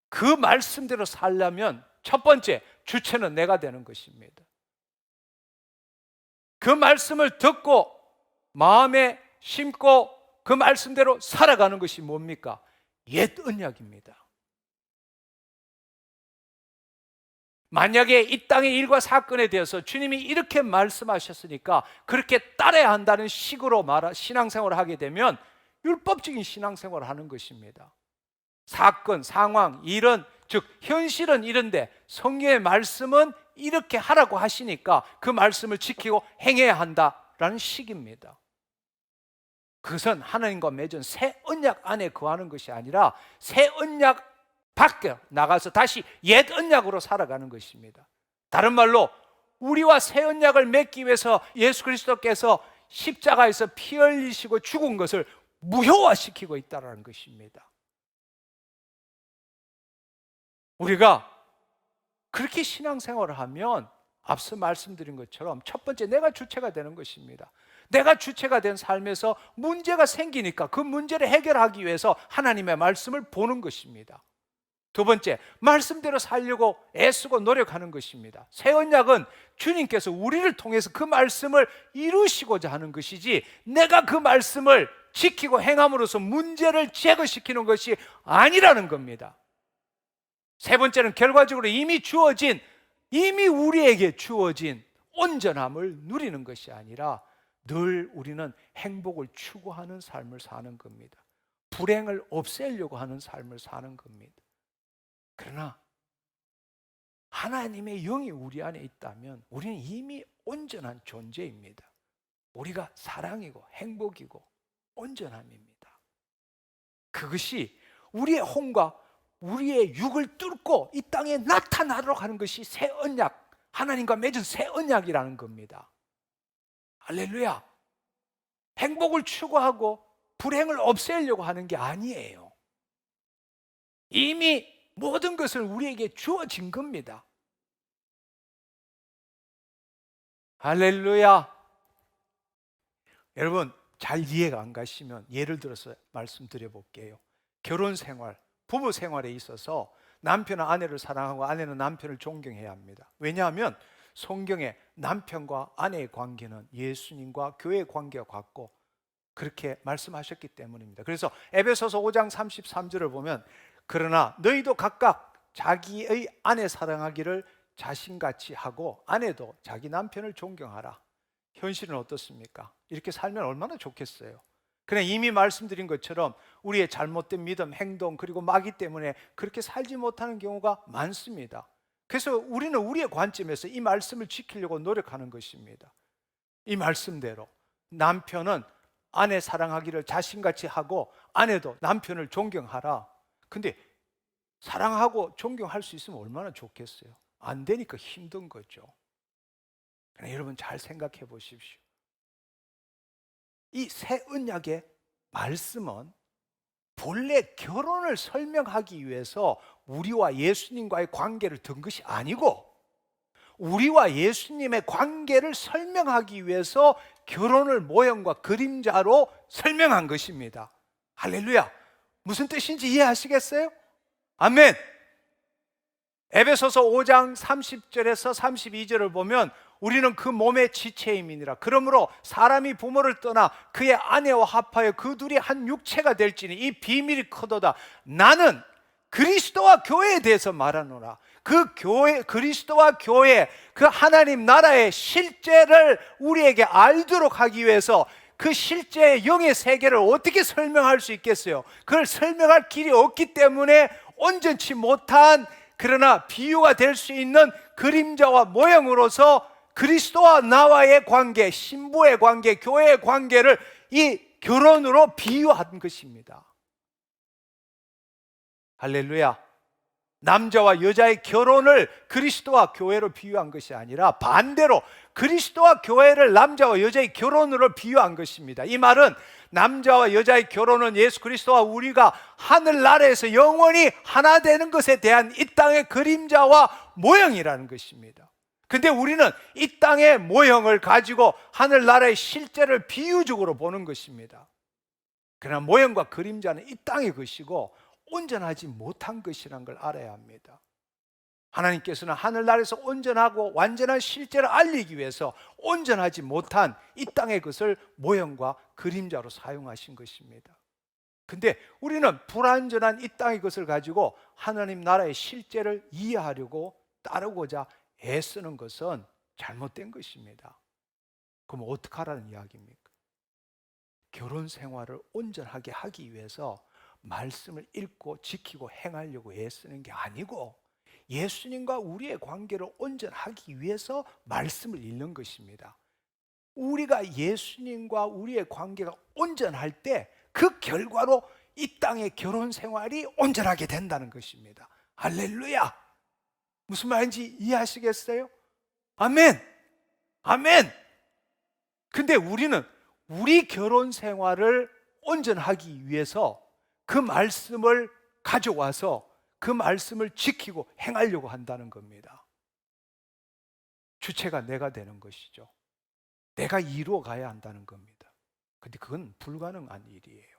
그 말씀대로 살려면 첫 번째, 주체는 내가 되는 것입니다. 그 말씀을 듣고 마음에 심고 그 말씀대로 살아가는 것이 뭡니까? 옛 언약입니다. 만약에 이 땅의 일과 사건에 대해서 주님이 이렇게 말씀하셨으니까 그렇게 따라야 한다는 식으로 신앙생활을 하게 되면 율법적인 신앙생활을 하는 것입니다. 사건, 상황, 일은, 즉 현실은 이런데 성경의 말씀은 이렇게 하라고 하시니까 그 말씀을 지키고 행해야 한다라는 식입니다. 그것은 하나님과 맺은 새 언약 안에 거하는 것이 아니라 새 언약 밖에 나가서 다시 옛 언약으로 살아가는 것입니다. 다른 말로 우리와 새 언약을 맺기 위해서 예수 그리스도께서 십자가에서 피 흘리시고 죽은 것을 무효화시키고 있다는 것입니다. 우리가 그렇게 신앙생활을 하면 앞서 말씀드린 것처럼 첫 번째, 내가 주체가 되는 것입니다. 내가 주체가 된 삶에서 문제가 생기니까 그 문제를 해결하기 위해서 하나님의 말씀을 보는 것입니다. 두 번째, 말씀대로 살려고 애쓰고 노력하는 것입니다. 새 언약은 주님께서 우리를 통해서 그 말씀을 이루시고자 하는 것이지, 내가 그 말씀을 지키고 행함으로써 문제를 제거시키는 것이 아니라는 겁니다. 세 번째는 결과적으로 이미 우리에게 주어진 온전함을 누리는 것이 아니라 늘 우리는 행복을 추구하는 삶을 사는 겁니다. 불행을 없애려고 하는 삶을 사는 겁니다. 그러나 하나님의 영이 우리 안에 있다면 우리는 이미 온전한 존재입니다. 우리가 사랑이고 행복이고 온전함입니다. 그것이 우리의 혼과 우리의 육을 뚫고 이 땅에 나타나도록 하는 것이 새 언약, 하나님과 맺은 새 언약이라는 겁니다. 할렐루야! 행복을 추구하고 불행을 없애려고 하는 게 아니에요. 이미 모든 것을 우리에게 주어진 겁니다. 할렐루야. 여러분, 잘 이해가 안 가시면 예를 들어서 말씀드려 볼게요. 결혼 생활, 부부 생활에 있어서 남편은 아내를 사랑하고 아내는 남편을 존경해야 합니다. 왜냐하면 성경에 남편과 아내의 관계는 예수님과 교회의 관계와 같고 그렇게 말씀하셨기 때문입니다. 그래서 에베소서 5장 33절을 보면 그러나 너희도 각각 자기의 아내 사랑하기를 자신같이 하고 아내도 자기 남편을 존경하라. 현실은 어떻습니까? 이렇게 살면 얼마나 좋겠어요. 그냥 이미 말씀드린 것처럼 우리의 잘못된 믿음, 행동 그리고 마귀 때문에 그렇게 살지 못하는 경우가 많습니다. 그래서 우리는 우리의 관점에서 이 말씀을 지키려고 노력하는 것입니다. 이 말씀대로 남편은 아내 사랑하기를 자신같이 하고 아내도 남편을 존경하라. 근데 사랑하고 존경할 수 있으면 얼마나 좋겠어요. 안 되니까 힘든 거죠. 그러나 여러분 잘 생각해 보십시오. 이 새 언약의 말씀은 본래 결혼을 설명하기 위해서 우리와 예수님과의 관계를 든 것이 아니고 우리와 예수님의 관계를 설명하기 위해서 결혼을 모형과 그림자로 설명한 것입니다. 할렐루야. 무슨 뜻인지 이해하시겠어요? 아멘. 에베소서 5장 30절에서 32절을 보면 우리는 그 몸의 지체임이니라. 그러므로 사람이 부모를 떠나 그의 아내와 합하여 그 둘이 한 육체가 될지니 이 비밀이 크도다. 나는 그리스도와 교회에 대해서 말하노라. 그 교회, 그리스도와 교회, 그 하나님 나라의 실제를 우리에게 알도록 하기 위해서 그 실제의 영의 세계를 어떻게 설명할 수 있겠어요? 그걸 설명할 길이 없기 때문에 온전치 못한 그러나 비유가 될 수 있는 그림자와 모형으로서 그리스도와 나와의 관계, 신부의 관계, 교회의 관계를 이 결혼으로 비유한 것입니다. 할렐루야. 남자와 여자의 결혼을 그리스도와 교회로 비유한 것이 아니라 반대로 그리스도와 교회를 남자와 여자의 결혼으로 비유한 것입니다. 이 말은 남자와 여자의 결혼은 예수 그리스도와 우리가 하늘나라에서 영원히 하나 되는 것에 대한 이 땅의 그림자와 모형이라는 것입니다. 근데 우리는 이 땅의 모형을 가지고 하늘나라의 실제를 비유적으로 보는 것입니다. 그러나 모형과 그림자는 이 땅의 것이고 온전하지 못한 것이라는 걸 알아야 합니다. 하나님께서는 하늘나라에서 온전하고 완전한 실제를 알리기 위해서 온전하지 못한 이 땅의 것을 모형과 그림자로 사용하신 것입니다. 근데 우리는 불완전한 이 땅의 것을 가지고 하나님 나라의 실제를 이해하려고 따르고자 애쓰는 것은 잘못된 것입니다. 그럼 어떻게 하라는 이야기입니까? 결혼 생활을 온전하게 하기 위해서 말씀을 읽고 지키고 행하려고 애쓰는 게 아니고 예수님과 우리의 관계를 온전하기 위해서 말씀을 읽는 것입니다. 우리가 예수님과 우리의 관계가 온전할 때 그 결과로 이 땅의 결혼 생활이 온전하게 된다는 것입니다. 할렐루야. 무슨 말인지 이해하시겠어요? 아멘. 아멘. 근데 우리는 우리 결혼 생활을 온전하기 위해서 그 말씀을 가져와서 그 말씀을 지키고 행하려고 한다는 겁니다. 주체가 내가 되는 것이죠. 내가 이루어 가야 한다는 겁니다. 근데 그건 불가능한 일이에요.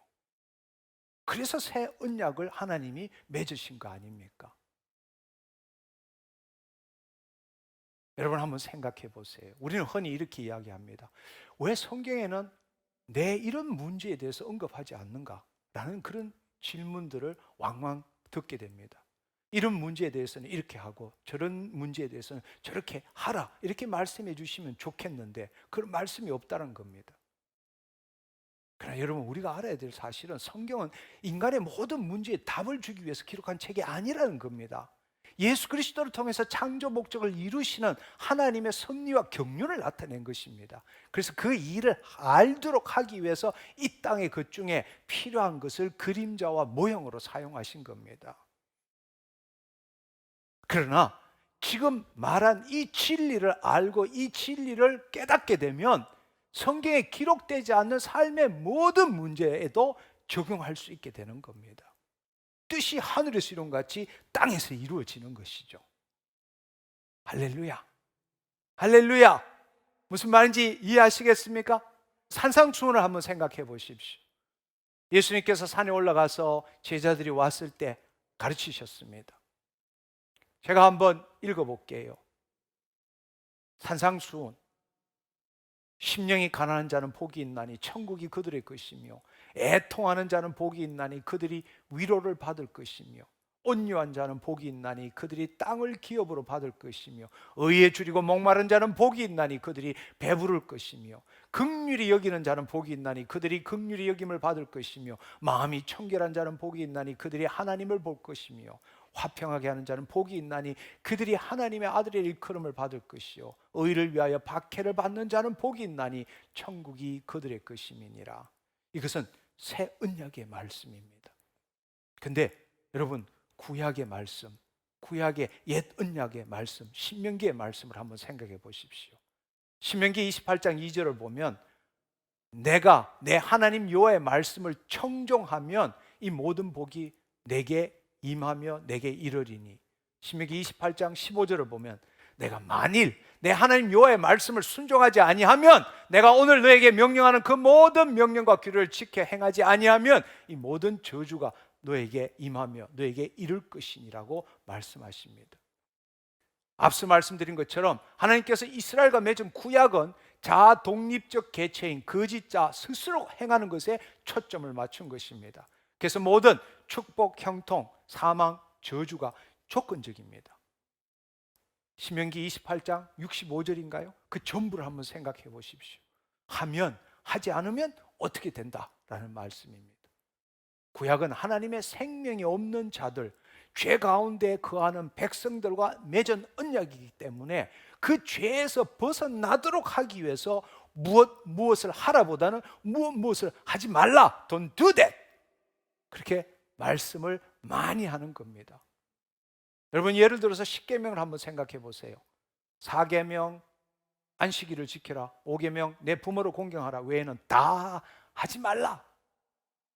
그래서 새 언약을 하나님이 맺으신 거 아닙니까? 여러분 한번 생각해 보세요. 우리는 흔히 이렇게 이야기합니다. 왜 성경에는 내 이런 문제에 대해서 언급하지 않는가? 라는 그런 질문들을 왕왕 듣게 됩니다. 이런 문제에 대해서는 이렇게 하고 저런 문제에 대해서는 저렇게 하라 이렇게 말씀해 주시면 좋겠는데 그런 말씀이 없다는 겁니다. 그러나 여러분 우리가 알아야 될 사실은 성경은 인간의 모든 문제에 답을 주기 위해서 기록한 책이 아니라는 겁니다. 예수 그리스도를 통해서 창조 목적을 이루시는 하나님의 섭리와 경륜을 나타낸 것입니다. 그래서 그 일을 알도록 하기 위해서 이 땅의 것 중에 필요한 것을 그림자와 모형으로 사용하신 겁니다. 그러나 지금 말한 이 진리를 알고 이 진리를 깨닫게 되면 성경에 기록되지 않는 삶의 모든 문제에도 적용할 수 있게 되는 겁니다. 뜻이 하늘에서 이룬 같이 땅에서 이루어지는 것이죠. 할렐루야. 할렐루야. 무슨 말인지 이해하시겠습니까? 산상수훈을 한번 생각해 보십시오. 예수님께서 산에 올라가서 제자들이 왔을 때 가르치셨습니다. 제가 한번 읽어볼게요. 산상수훈. 심령이 가난한 자는 복이 있나니 천국이 그들의 것이며, 애통하는 자는 복이 있나니 그들이 위로를 받을 것이며, 온유한 자는 복이 있나니 그들이 땅을 기업으로 받을 것이며, 의에 줄이고 목마른 자는 복이 있나니 그들이 배부를 것이며, 긍휼히 여기는 자는 복이 있나니 그들이 긍휼히 여김을 받을 것이며, 마음이 청결한 자는 복이 있나니 그들이 하나님을 볼 것이며, 화평하게 하는 자는 복이 있나니 그들이 하나님의 아들의 일컬음을 받을 것이요, 의를 위하여 박해를 받는 자는 복이 있나니 천국이 그들의 것임이니라. 이것은 새 언약의 말씀입니다. 근데 여러분, 구약의 말씀, 구약의 옛 언약의 말씀, 신명기의 말씀을 한번 생각해 보십시오. 신명기 28장 2절을 보면, 내가 내 하나님 여호와의 말씀을 청종하면 이 모든 복이 내게 임하며 내게 이르리니. 신명기 28장 15절을 보면, 내가 만일 내 하나님 여호와의 말씀을 순종하지 아니하면, 내가 오늘 너에게 명령하는 그 모든 명령과 규례를 지켜 행하지 아니하면 이 모든 저주가 너에게 임하며 너에게 이를 것이니라고 말씀하십니다. 앞서 말씀드린 것처럼 하나님께서 이스라엘과 맺은 구약은 자아 독립적 개체인 거짓자 스스로 행하는 것에 초점을 맞춘 것입니다. 그래서 모든 축복, 형통, 사망, 저주가 조건적입니다. 신명기 28장 65절인가요? 그 전부를 한번 생각해 보십시오. 하면, 하지 않으면 어떻게 된다라는 말씀입니다. 구약은 하나님의 생명이 없는 자들, 죄 가운데 거하는 백성들과 맺은 언약이기 때문에 그 죄에서 벗어나도록 하기 위해서 무엇을 하라보다는 무엇을 하지 말라, don't do that, 그렇게 말씀을 많이 하는 겁니다. 여러분, 예를 들어서 10계명을 한번 생각해 보세요. 4계명 안식일을 지켜라, 5계명 내 부모를 공경하라 외에는 다 하지 말라.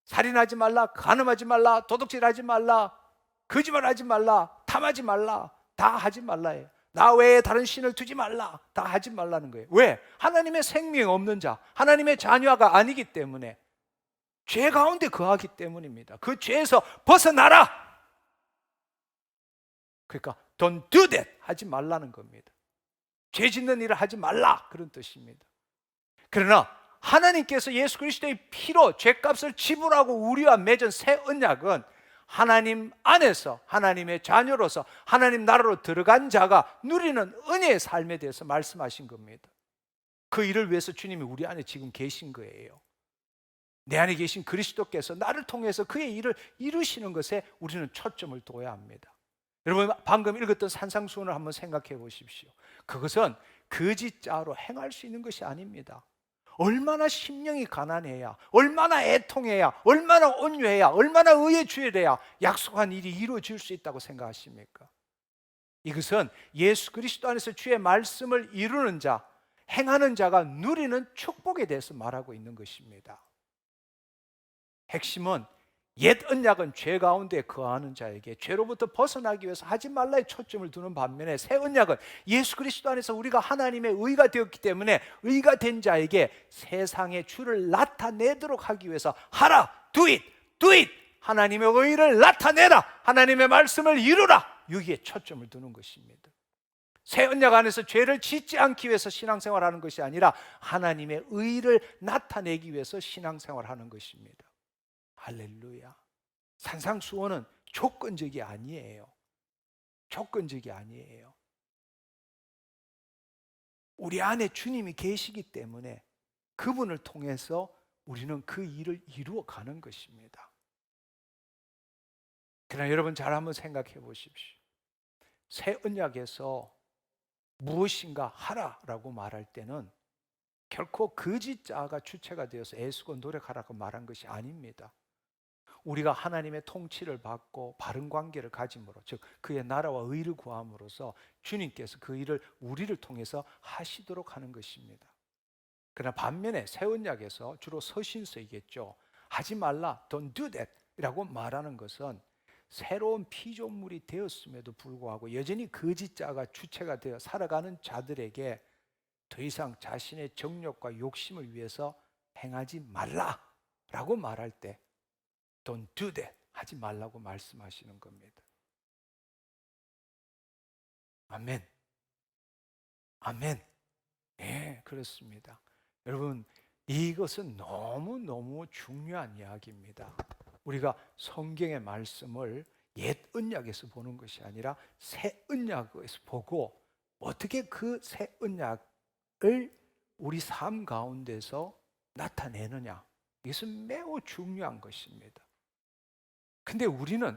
살인하지 말라, 간음하지 말라, 도둑질하지 말라, 거짓말하지 말라, 탐하지 말라, 다 하지 말라예요. 나 외에 다른 신을 두지 말라, 다 하지 말라는 거예요. 왜? 하나님의 생명이 없는 자, 하나님의 자녀가 아니기 때문에, 죄 가운데 거하기 때문입니다. 그 죄에서 벗어나라. 그러니까 don't do that, 하지 말라는 겁니다. 죄 짓는 일을 하지 말라, 그런 뜻입니다. 그러나 하나님께서 예수 그리스도의 피로 죄값을 지불하고 우리와 맺은 새 언약은 하나님 안에서 하나님의 자녀로서 하나님 나라로 들어간 자가 누리는 은혜의 삶에 대해서 말씀하신 겁니다. 그 일을 위해서 주님이 우리 안에 지금 계신 거예요. 내 안에 계신 그리스도께서 나를 통해서 그의 일을 이루시는 것에 우리는 초점을 둬야 합니다. 여러분, 방금 읽었던 산상수훈을 한번 생각해 보십시오. 그것은 거짓자로 행할 수 있는 것이 아닙니다. 얼마나 심령이 가난해야, 얼마나 애통해야, 얼마나 온유해야, 얼마나 의에 주의해야 약속한 일이 이루어질 수 있다고 생각하십니까? 이것은 예수 그리스도 안에서 주의 말씀을 이루는 자, 행하는 자가 누리는 축복에 대해서 말하고 있는 것입니다. 핵심은 옛 언약은 죄 가운데 거하는 자에게 죄로부터 벗어나기 위해서 하지 말라의 초점을 두는 반면에, 새 언약은 예수 그리스도 안에서 우리가 하나님의 의가 되었기 때문에 의가 된 자에게 세상의 주를 나타내도록 하기 위해서 하라, do it, do it, 하나님의 의를 나타내라, 하나님의 말씀을 이루라, 여기에 초점을 두는 것입니다. 새 언약 안에서 죄를 짓지 않기 위해서 신앙생활하는 것이 아니라 하나님의 의를 나타내기 위해서 신앙생활하는 것입니다. 할렐루야. 산상수훈은 조건적이 아니에요. 조건적이 아니에요. 우리 안에 주님이 계시기 때문에 그분을 통해서 우리는 그 일을 이루어 가는 것입니다. 그러나 여러분, 잘 한번 생각해 보십시오. 새 언약에서 무엇인가 하라라고 말할 때는 결코 거짓자가 주체가 되어서 애쓰고 노력하라고 말한 것이 아닙니다. 우리가 하나님의 통치를 받고 바른 관계를 가짐으로, 즉 그의 나라와 의를 구함으로써 주님께서 그 일을 우리를 통해서 하시도록 하는 것입니다. 그러나 반면에 새 언약에서 주로 서신서이겠죠. 하지 말라, don't do that 이라고 말하는 것은 새로운 피조물이 되었음에도 불구하고 여전히 거짓자가 주체가 되어 살아가는 자들에게 더 이상 자신의 정욕과 욕심을 위해서 행하지 말라라고 말할 때 don't do that, 하지 말라고 말씀하시는 겁니다. 아멘. 아멘. 예, 그렇습니다. 여러분, 이것은 너무너무 중요한 이야기입니다. 우리가 성경의 말씀을 옛 언약에서 보는 것이 아니라 새 언약에서 보고 어떻게 그 새 언약을 우리 삶 가운데서 나타내느냐, 이것은 매우 중요한 것입니다. 근데 우리는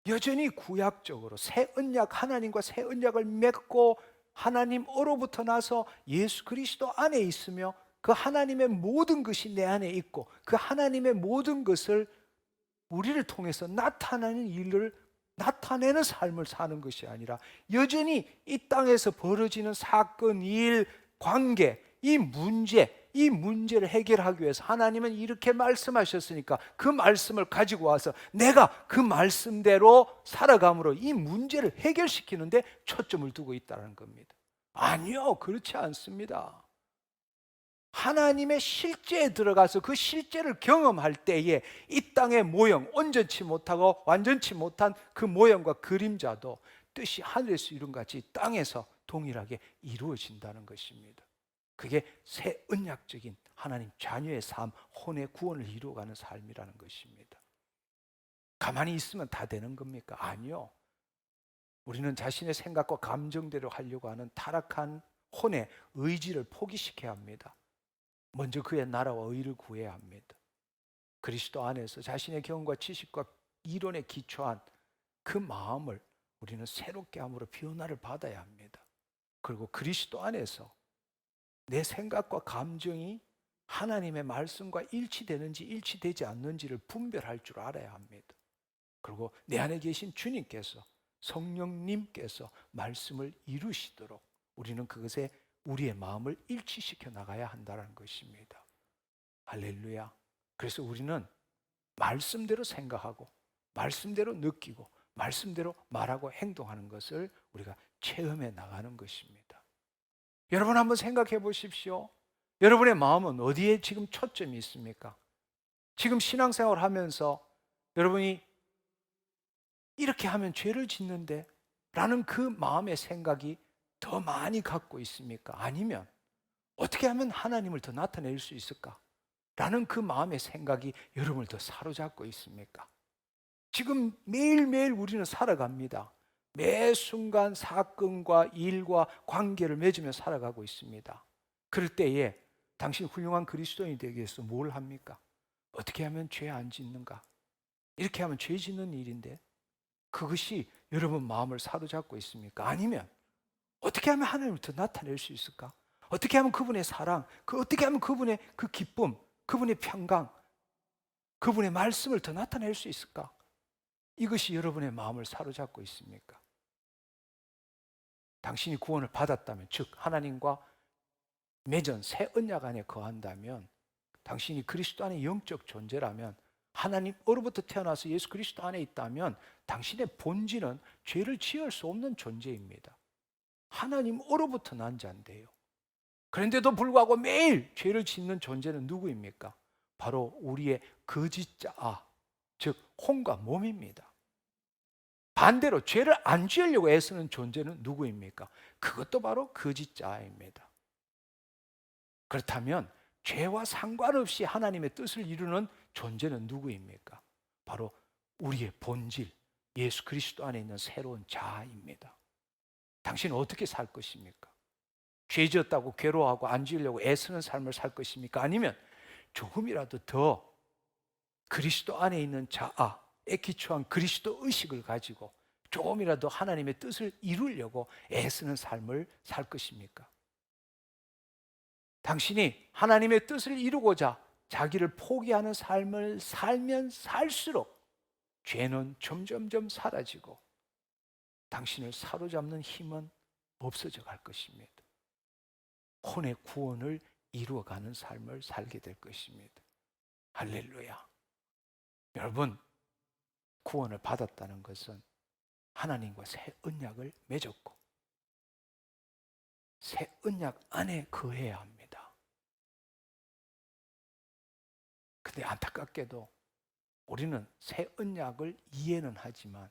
여전히 구약적으로 새 언약, 하나님과 새 언약을 맺고 하나님으로부터 나서 예수 그리스도 안에 있으며 그 하나님의 모든 것이 내 안에 있고 그 하나님의 모든 것을 우리를 통해서 나타나는 일을 나타내는 삶을 사는 것이 아니라 여전히 이 땅에서 벌어지는 사건, 일, 관계, 이 문제를 해결하기 위해서 하나님은 이렇게 말씀하셨으니까 그 말씀을 가지고 와서 내가 그 말씀대로 살아감으로 이 문제를 해결시키는데 초점을 두고 있다는 겁니다. 아니요, 그렇지 않습니다. 하나님의 실제에 들어가서 그 실제를 경험할 때에 이 땅의 모형, 온전치 못하고 완전치 못한 그 모형과 그림자도 뜻이 하늘에서 이룬 같이 땅에서 동일하게 이루어진다는 것입니다. 그게 새 언약적인 하나님 자녀의 삶, 혼의 구원을 이루어가는 삶이라는 것입니다. 가만히 있으면 다 되는 겁니까? 아니요. 우리는 자신의 생각과 감정대로 하려고 하는 타락한 혼의 의지를 포기시켜야 합니다. 먼저 그의 나라와 의를 구해야 합니다. 그리스도 안에서 자신의 경험과 지식과 이론에 기초한 그 마음을 우리는 새롭게 함으로 변화를 받아야 합니다. 그리고 그리스도 안에서 내 생각과 감정이 하나님의 말씀과 일치되는지 일치되지 않는지를 분별할 줄 알아야 합니다. 그리고 내 안에 계신 주님께서, 성령님께서 말씀을 이루시도록 우리는 그것에 우리의 마음을 일치시켜 나가야 한다는 것입니다. 할렐루야. 그래서 우리는 말씀대로 생각하고 말씀대로 느끼고 말씀대로 말하고 행동하는 것을 우리가 체험해 나가는 것입니다. 여러분 한번 생각해 보십시오. 여러분의 마음은 어디에 지금 초점이 있습니까? 지금 신앙생활을 하면서 여러분이 이렇게 하면 죄를 짓는데 라는 그 마음의 생각이 더 많이 갖고 있습니까? 아니면 어떻게 하면 하나님을 더 나타낼 수 있을까? 라는 그 마음의 생각이 여러분을 더 사로잡고 있습니까? 지금 매일매일 우리는 살아갑니다. 매 순간 사건과 일과 관계를 맺으며 살아가고 있습니다. 그럴 때에 당신 훌륭한 그리스도인이 되기 위해서 뭘 합니까? 어떻게 하면 죄 안 짓는가? 이렇게 하면 죄 짓는 일인데 그것이 여러분 마음을 사로잡고 있습니까? 아니면 어떻게 하면 하나님을 더 나타낼 수 있을까? 어떻게 하면 그분의 사랑, 어떻게 하면 그분의 그 기쁨, 그분의 평강, 그분의 말씀을 더 나타낼 수 있을까? 이것이 여러분의 마음을 사로잡고 있습니까? 당신이 구원을 받았다면, 즉 하나님과 맺은 새 언약 안에 거한다면, 당신이 그리스도 안에 영적 존재라면, 하나님으로부터 태어나서 예수 그리스도 안에 있다면 당신의 본질은 죄를 지을 수 없는 존재입니다. 하나님으로부터 난 자인데요. 그런데도 불구하고 매일 죄를 짓는 존재는 누구입니까? 바로 우리의 거짓자, 즉 혼과 몸입니다. 반대로 죄를 안 지으려고 애쓰는 존재는 누구입니까? 그것도 바로 거짓자입니다. 그렇다면 죄와 상관없이 하나님의 뜻을 이루는 존재는 누구입니까? 바로 우리의 본질, 예수 그리스도 안에 있는 새로운 자아입니다. 당신은 어떻게 살 것입니까? 죄 지었다고 괴로워하고 안 지으려고 애쓰는 삶을 살 것입니까? 아니면 조금이라도 더 그리스도 안에 있는 자아에 기초한 그리스도 의식을 가지고 조금이라도 하나님의 뜻을 이루려고 애쓰는 삶을 살 것입니까? 당신이 하나님의 뜻을 이루고자 자기를 포기하는 삶을 살면 살수록 죄는 점점점 사라지고 당신을 사로잡는 힘은 없어져 갈 것입니다. 혼의 구원을 이루어가는 삶을 살게 될 것입니다. 할렐루야. 여러분, 구원을 받았다는 것은 하나님과 새 언약을 맺었고 새 언약 안에 거해야 합니다. 근데 안타깝게도 우리는 새 언약을 이해는 하지만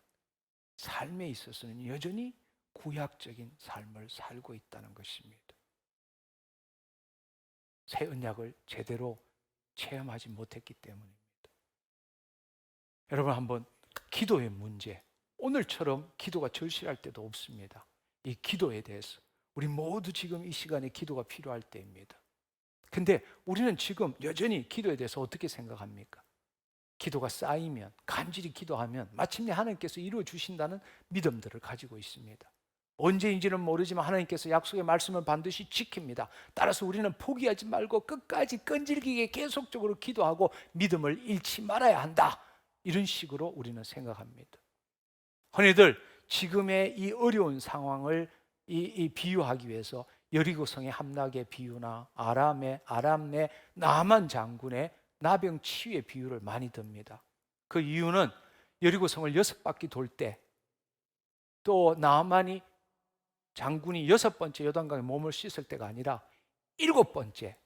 삶에 있어서는 여전히 구약적인 삶을 살고 있다는 것입니다. 새 언약을 제대로 체험하지 못했기 때문입니다. 여러분, 한번 기도의 문제, 오늘처럼 기도가 절실할 때도 없습니다. 이 기도에 대해서 우리 모두 지금 이 시간에 기도가 필요할 때입니다. 근데 우리는 지금 여전히 기도에 대해서 어떻게 생각합니까? 기도가 쌓이면, 간절히 기도하면 마침내 하나님께서 이루어 주신다는 믿음들을 가지고 있습니다. 언제인지는 모르지만 하나님께서 약속의 말씀을 반드시 지킵니다. 따라서 우리는 포기하지 말고 끝까지 끈질기게 계속적으로 기도하고 믿음을 잃지 말아야 한다. 이런 식으로 우리는 생각합니다. 흔히들 지금의 이 어려운 상황을 비유하기 위해서 여리고성의 함락의 비유나 아람 내 나만 장군의 나병 치유의 비유를 많이 듭니다. 그 이유는 여리고성을 6바퀴 돌 때, 또 나만이 장군이 6번째 요단강에 몸을 씻을 때가 아니라 7번째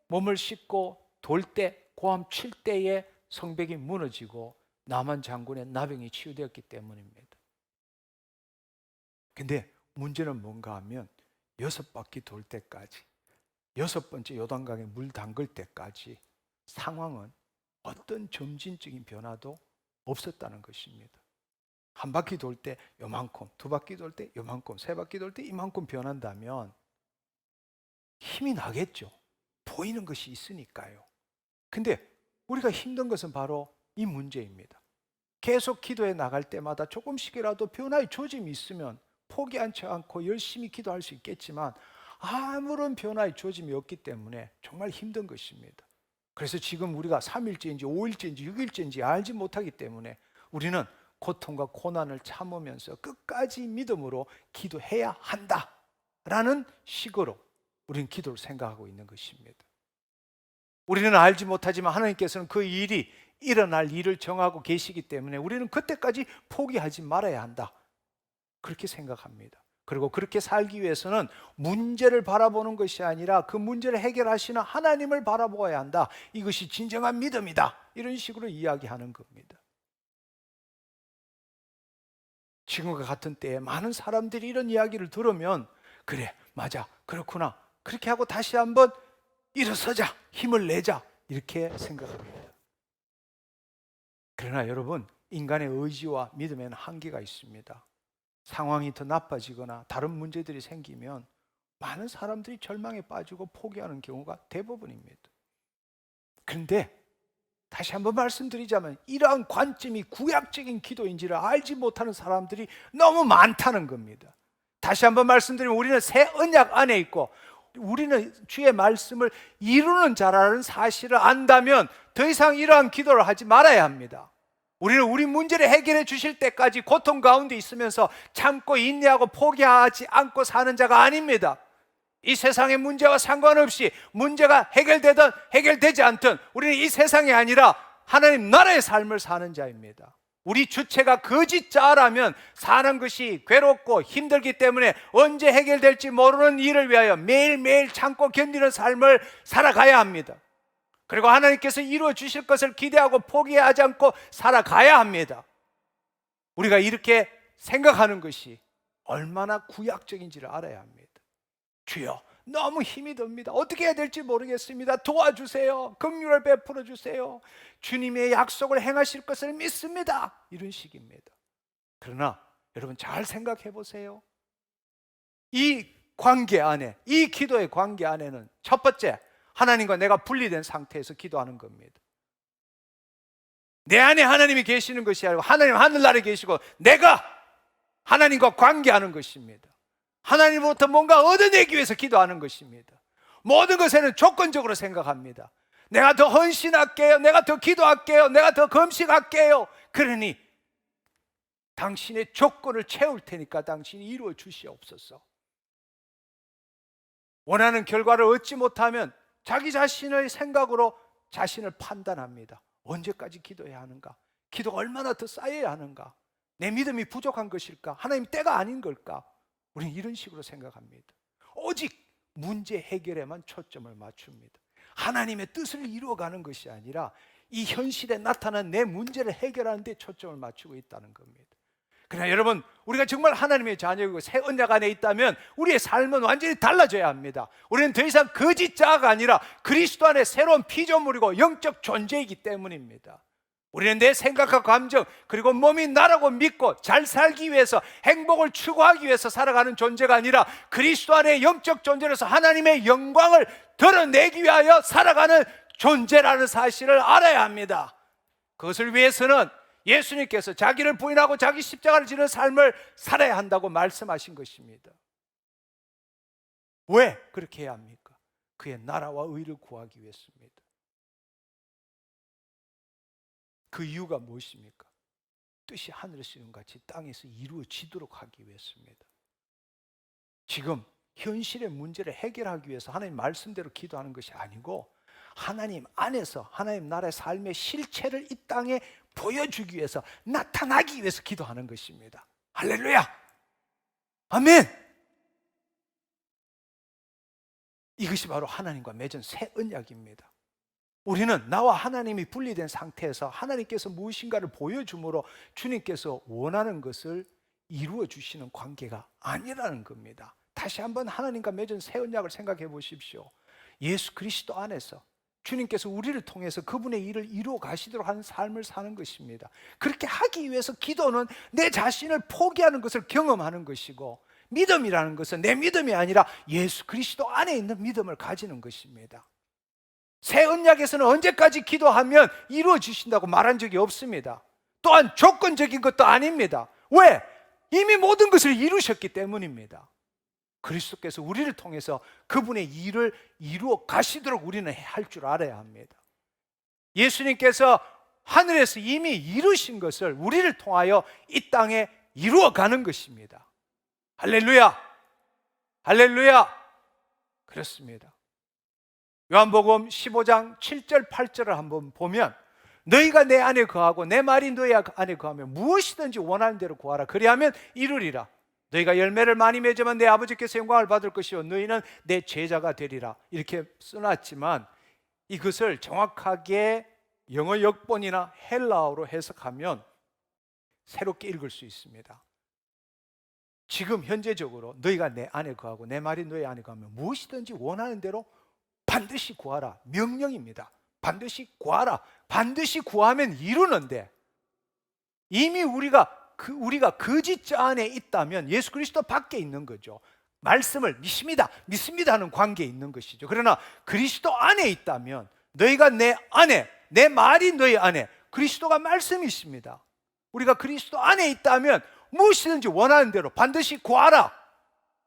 몸을 씻고 돌 때, 고함 칠 때에 성벽이 무너지고 나만 장군의 나병이 치유되었기 때문입니다. 근데 문제는 뭔가 하면 6바퀴 돌 때까지, 6번째 요단강에 물 담글 때까지 상황은 어떤 점진적인 변화도 없었다는 것입니다. 한 바퀴 돌 때 요만큼, 두 바퀴 돌 때 요만큼, 세 바퀴 돌 때 이만큼 변한다면 힘이 나겠죠. 보이는 것이 있으니까요. 근데 우리가 힘든 것은 바로 이 문제입니다. 계속 기도해 나갈 때마다 조금씩이라도 변화의 조짐이 있으면 포기하지 않고 열심히 기도할 수 있겠지만 아무런 변화의 조짐이 없기 때문에 정말 힘든 것입니다. 그래서 지금 우리가 3일째인지 5일째인지 6일째인지 알지 못하기 때문에 우리는 고통과 고난을 참으면서 끝까지 믿음으로 기도해야 한다라는 식으로 우리는 기도를 생각하고 있는 것입니다. 우리는 알지 못하지만 하나님께서는 그 일이 일어날 일을 정하고 계시기 때문에 우리는 그때까지 포기하지 말아야 한다, 그렇게 생각합니다. 그리고 그렇게 살기 위해서는 문제를 바라보는 것이 아니라 그 문제를 해결하시는 하나님을 바라보아야 한다. 이것이 진정한 믿음이다. 이런 식으로 이야기하는 겁니다. 지금과 같은 때에 많은 사람들이 이런 이야기를 들으면 그래, 맞아, 그렇구나, 그렇게 하고 다시 한번 일어서자, 힘을 내자, 이렇게 생각합니다. 그러나 여러분, 인간의 의지와 믿음에는 한계가 있습니다. 상황이 더 나빠지거나 다른 문제들이 생기면 많은 사람들이 절망에 빠지고 포기하는 경우가 대부분입니다. 그런데 다시 한번 말씀드리자면 이러한 관점이 구약적인 기도인지를 알지 못하는 사람들이 너무 많다는 겁니다. 다시 한번 말씀드리면 우리는 새 언약 안에 있고 우리는 주의 말씀을 이루는 자라는 사실을 안다면 더 이상 이러한 기도를 하지 말아야 합니다. 우리는 우리 문제를 해결해 주실 때까지 고통 가운데 있으면서 참고 인내하고 포기하지 않고 사는 자가 아닙니다. 이 세상의 문제와 상관없이 문제가 해결되든 해결되지 않든 우리는 이 세상이 아니라 하나님 나라의 삶을 사는 자입니다. 우리 주체가 거짓자라면 사는 것이 괴롭고 힘들기 때문에 언제 해결될지 모르는 일을 위하여 매일매일 참고 견디는 삶을 살아가야 합니다. 그리고 하나님께서 이루어 주실 것을 기대하고 포기하지 않고 살아가야 합니다. 우리가 이렇게 생각하는 것이 얼마나 구약적인지를 알아야 합니다. 주여, 너무 힘이 듭니다. 어떻게 해야 될지 모르겠습니다. 도와주세요. 긍휼을 베풀어 주세요. 주님의 약속을 행하실 것을 믿습니다. 이런 식입니다. 그러나 여러분 잘 생각해 보세요. 이 관계 안에, 이 기도의 관계 안에는 첫 번째, 하나님과 내가 분리된 상태에서 기도하는 겁니다. 내 안에 하나님이 계시는 것이 아니고 하나님 하늘나라에 계시고 내가 하나님과 관계하는 것입니다. 하나님으로부터 뭔가 얻어내기 위해서 기도하는 것입니다. 모든 것에는 조건적으로 생각합니다. 내가 더 헌신할게요, 내가 더 기도할게요, 내가 더 금식할게요. 그러니 당신의 조건을 채울 테니까 당신이 이루어 주시옵소서. 원하는 결과를 얻지 못하면 자기 자신의 생각으로 자신을 판단합니다. 언제까지 기도해야 하는가? 기도가 얼마나 더 쌓여야 하는가? 내 믿음이 부족한 것일까? 하나님 때가 아닌 걸까? 우리는 이런 식으로 생각합니다. 오직 문제 해결에만 초점을 맞춥니다. 하나님의 뜻을 이루어가는 것이 아니라 이 현실에 나타난 내 문제를 해결하는 데 초점을 맞추고 있다는 겁니다. 그러나 여러분, 우리가 정말 하나님의 자녀이고 새 언약 안에 있다면 우리의 삶은 완전히 달라져야 합니다. 우리는 더 이상 거짓 자가 아니라 그리스도 안에 새로운 피조물이고 영적 존재이기 때문입니다. 우리는 내 생각과 감정 그리고 몸이 나라고 믿고 잘 살기 위해서, 행복을 추구하기 위해서 살아가는 존재가 아니라 그리스도 안에 영적 존재로서 하나님의 영광을 드러내기 위하여 살아가는 존재라는 사실을 알아야 합니다. 그것을 위해서는 예수님께서 자기를 부인하고 자기 십자가를 지는 삶을 살아야 한다고 말씀하신 것입니다. 왜 그렇게 해야 합니까? 그의 나라와 의를 구하기 위해서입니다. 그 이유가 무엇입니까? 뜻이 하늘에서 이룬 같이 땅에서 이루어지도록 하기 위해서입니다. 지금 현실의 문제를 해결하기 위해서 하나님 말씀대로 기도하는 것이 아니고 하나님 안에서 하나님 나라의 삶의 실체를 이 땅에 보여주기 위해서, 나타나기 위해서 기도하는 것입니다. 할렐루야! 아멘! 이것이 바로 하나님과 맺은 새 언약입니다. 우리는 나와 하나님이 분리된 상태에서 하나님께서 무엇인가를 보여줌으로 주님께서 원하는 것을 이루어 주시는 관계가 아니라는 겁니다. 다시 한번 하나님과 맺은 새 언약을 생각해 보십시오. 예수 그리스도 안에서 주님께서 우리를 통해서 그분의 일을 이루어 가시도록 하는 삶을 사는 것입니다. 그렇게 하기 위해서 기도는 내 자신을 포기하는 것을 경험하는 것이고, 믿음이라는 것은 내 믿음이 아니라 예수 그리스도 안에 있는 믿음을 가지는 것입니다. 새 언약에서는 언제까지 기도하면 이루어지신다고 말한 적이 없습니다. 또한 조건적인 것도 아닙니다. 왜? 이미 모든 것을 이루셨기 때문입니다. 그리스도께서 우리를 통해서 그분의 일을 이루어 가시도록 우리는 할 줄 알아야 합니다. 예수님께서 하늘에서 이미 이루신 것을 우리를 통하여 이 땅에 이루어 가는 것입니다. 할렐루야! 할렐루야! 그렇습니다. 요한복음 15장 7절 8절을 한번 보면, 너희가 내 안에 거하고 내 말이 너희 안에 거하면 무엇이든지 원하는 대로 구하라. 그리하면 이루리라. 너희가 열매를 많이 맺으면 내 아버지께서 영광을 받을 것이요 너희는 내 제자가 되리라. 이렇게 써놨지만 이것을 정확하게 영어 역본이나 헬라어로 해석하면 새롭게 읽을 수 있습니다. 지금 현재적으로 너희가 내 안에 거하고 내 말이 너희 안에 거하면 무엇이든지 원하는 대로 반드시 구하라. 명령입니다. 반드시 구하라. 반드시 구하면 이루는데, 이미 우리가 거짓자 안에 있다면 예수 그리스도 밖에 있는 거죠. 말씀을 믿습니다 하는 관계에 있는 것이죠. 그러나 그리스도 안에 있다면, 너희가 내 안에, 내 말이 너희 안에, 그리스도가 말씀이십니다. 우리가 그리스도 안에 있다면 무엇이든지 원하는 대로 반드시 구하라.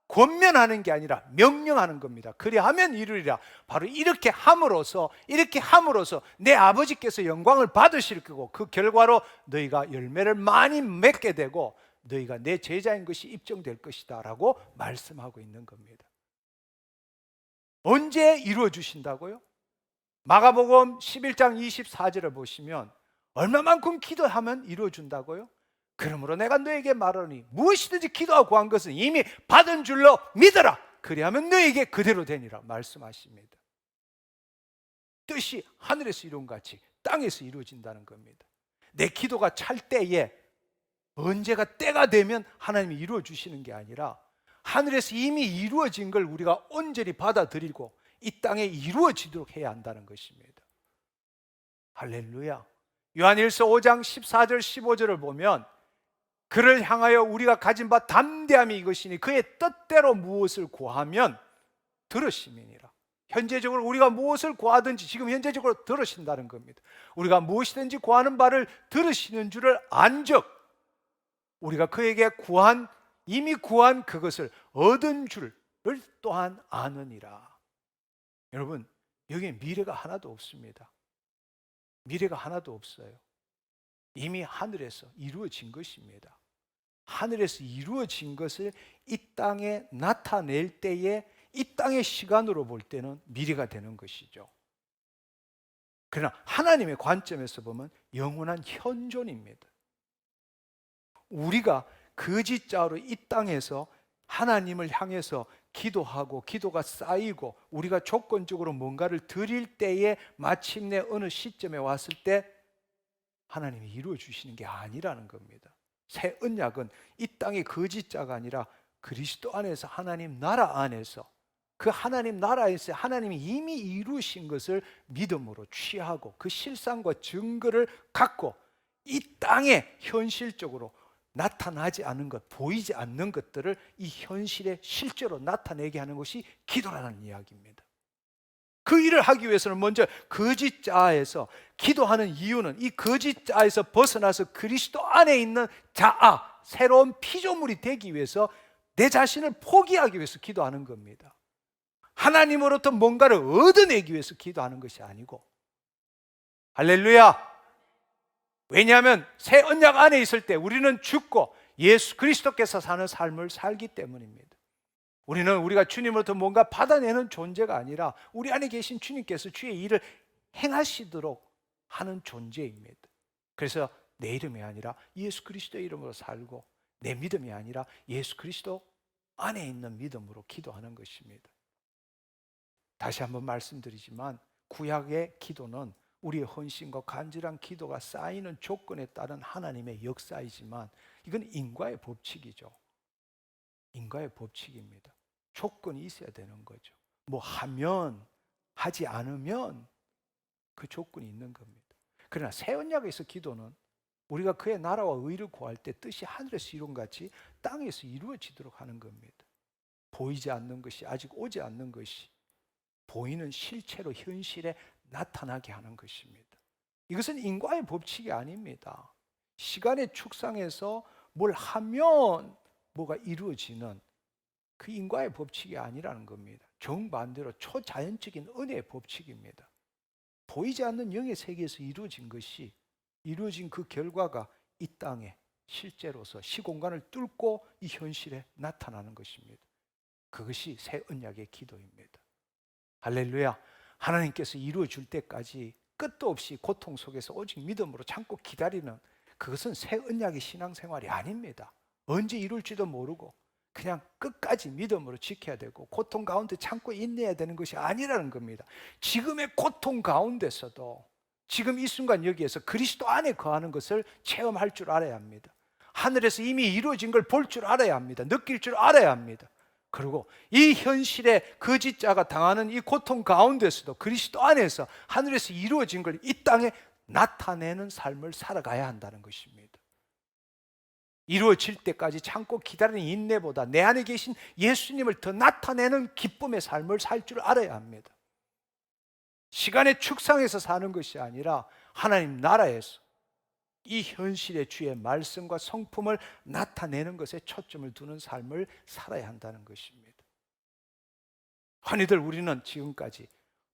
권면하는 게 아니라 명령하는 겁니다. 그리하면 이루리라. 바로 이렇게 함으로써 내 아버지께서 영광을 받으실 거고, 그 결과로 너희가 열매를 많이 맺게 되고 너희가 내 제자인 것이 입증될 것이다 라고 말씀하고 있는 겁니다. 언제 이루어 주신다고요? 마가복음 11장 24절을 보시면 얼마만큼 기도하면 이루어 준다고요? 그러므로 내가 너에게 말하니 무엇이든지 기도하고 구한 것은 이미 받은 줄로 믿어라. 그리하면 너에게 그대로 되니라 말씀하십니다. 뜻이 하늘에서 이룬 같이 땅에서 이루어진다는 겁니다. 내 기도가 찰 때에, 언제가 때가 되면 하나님이 이루어 주시는 게 아니라 하늘에서 이미 이루어진 걸 우리가 온전히 받아들이고 이 땅에 이루어지도록 해야 한다는 것입니다. 할렐루야. 요한일서 5장 14절 15절을 보면, 그를 향하여 우리가 가진 바 담대함이 이것이니 그의 뜻대로 무엇을 구하면 들으심이니라. 현재적으로 우리가 무엇을 구하든지 지금 현재적으로 들으신다는 겁니다. 우리가 무엇이든지 구하는 바를 들으시는 줄을 안즉 우리가 그에게 이미 구한 그것을 얻은 줄을 또한 아느니라. 여러분, 여기에 미래가 하나도 없습니다. 미래가 하나도 없어요. 이미 하늘에서 이루어진 것입니다. 하늘에서 이루어진 것을 이 땅에 나타낼 때에 이 땅의 시간으로 볼 때는 미래가 되는 것이죠. 그러나 하나님의 관점에서 보면 영원한 현존입니다. 우리가 거짓자로 이 땅에서 하나님을 향해서 기도하고 기도가 쌓이고 우리가 조건적으로 뭔가를 드릴 때에 마침내 어느 시점에 왔을 때 하나님이 이루어 주시는 게 아니라는 겁니다. 새 언약은 이 땅의 거짓자가 아니라 그리스도 안에서 하나님 나라 안에서 그 하나님 나라에서 하나님이 이미 이루신 것을 믿음으로 취하고 그 실상과 증거를 갖고 이 땅에 현실적으로 나타나지 않은 것, 보이지 않는 것들을 이 현실에 실제로 나타내게 하는 것이 기도라는 이야기입니다. 그 일을 하기 위해서는 먼저 거짓자에서 기도하는 이유는 이 거짓자에서 벗어나서 그리스도 안에 있는 자아, 새로운 피조물이 되기 위해서 내 자신을 포기하기 위해서 기도하는 겁니다. 하나님으로부터 뭔가를 얻어내기 위해서 기도하는 것이 아니고, 할렐루야! 왜냐하면 새 언약 안에 있을 때 우리는 죽고 예수 그리스도께서 사는 삶을 살기 때문입니다. 우리가 주님으로부터 뭔가 받아내는 존재가 아니라 우리 안에 계신 주님께서 주의 일을 행하시도록 하는 존재입니다. 그래서 내 이름이 아니라 예수 그리스도의 이름으로 살고 내 믿음이 아니라 예수 그리스도 안에 있는 믿음으로 기도하는 것입니다. 다시 한번 말씀드리지만 구약의 기도는 우리의 헌신과 간절한 기도가 쌓이는 조건에 따른 하나님의 역사이지만 이건 인과의 법칙이죠. 인과의 법칙입니다. 조건이 있어야 되는 거죠. 뭐 하면, 하지 않으면 그 조건이 있는 겁니다. 그러나 새 언약에서 기도는 우리가 그의 나라와 의를 구할 때 뜻이 하늘에서 이룬 같이 땅에서 이루어지도록 하는 겁니다. 보이지 않는 것이, 아직 오지 않는 것이 보이는 실체로 현실에 나타나게 하는 것입니다. 이것은 인과의 법칙이 아닙니다. 시간의 축상에서 뭘 하면 뭐가 이루어지는 그 인과의 법칙이 아니라는 겁니다. 정반대로 초자연적인 은혜의 법칙입니다. 보이지 않는 영의 세계에서 이루어진 것이, 이루어진 그 결과가 이 땅에 실제로서 시공간을 뚫고 이 현실에 나타나는 것입니다. 그것이 새 언약의 기도입니다. 할렐루야. 하나님께서 이루어 줄 때까지 끝도 없이 고통 속에서 오직 믿음으로 참고 기다리는, 그것은 새 언약의 신앙생활이 아닙니다. 언제 이룰지도 모르고 그냥 끝까지 믿음으로 지켜야 되고 고통 가운데 참고 인내해야 되는 것이 아니라는 겁니다. 지금의 고통 가운데서도 지금 이 순간 여기에서 그리스도 안에 거하는 것을 체험할 줄 알아야 합니다. 하늘에서 이미 이루어진 걸 볼 줄 알아야 합니다. 느낄 줄 알아야 합니다. 그리고 이 현실의 거짓자가 당하는 이 고통 가운데서도 그리스도 안에서 하늘에서 이루어진 걸 이 땅에 나타내는 삶을 살아가야 한다는 것입니다. 이루어질 때까지 참고 기다리는 인내보다 내 안에 계신 예수님을 더 나타내는 기쁨의 삶을 살 줄 알아야 합니다. 시간의 축상에서 사는 것이 아니라 하나님 나라에서 이 현실의 주의 말씀과 성품을 나타내는 것에 초점을 두는 삶을 살아야 한다는 것입니다. 흔히들 우리는 지금까지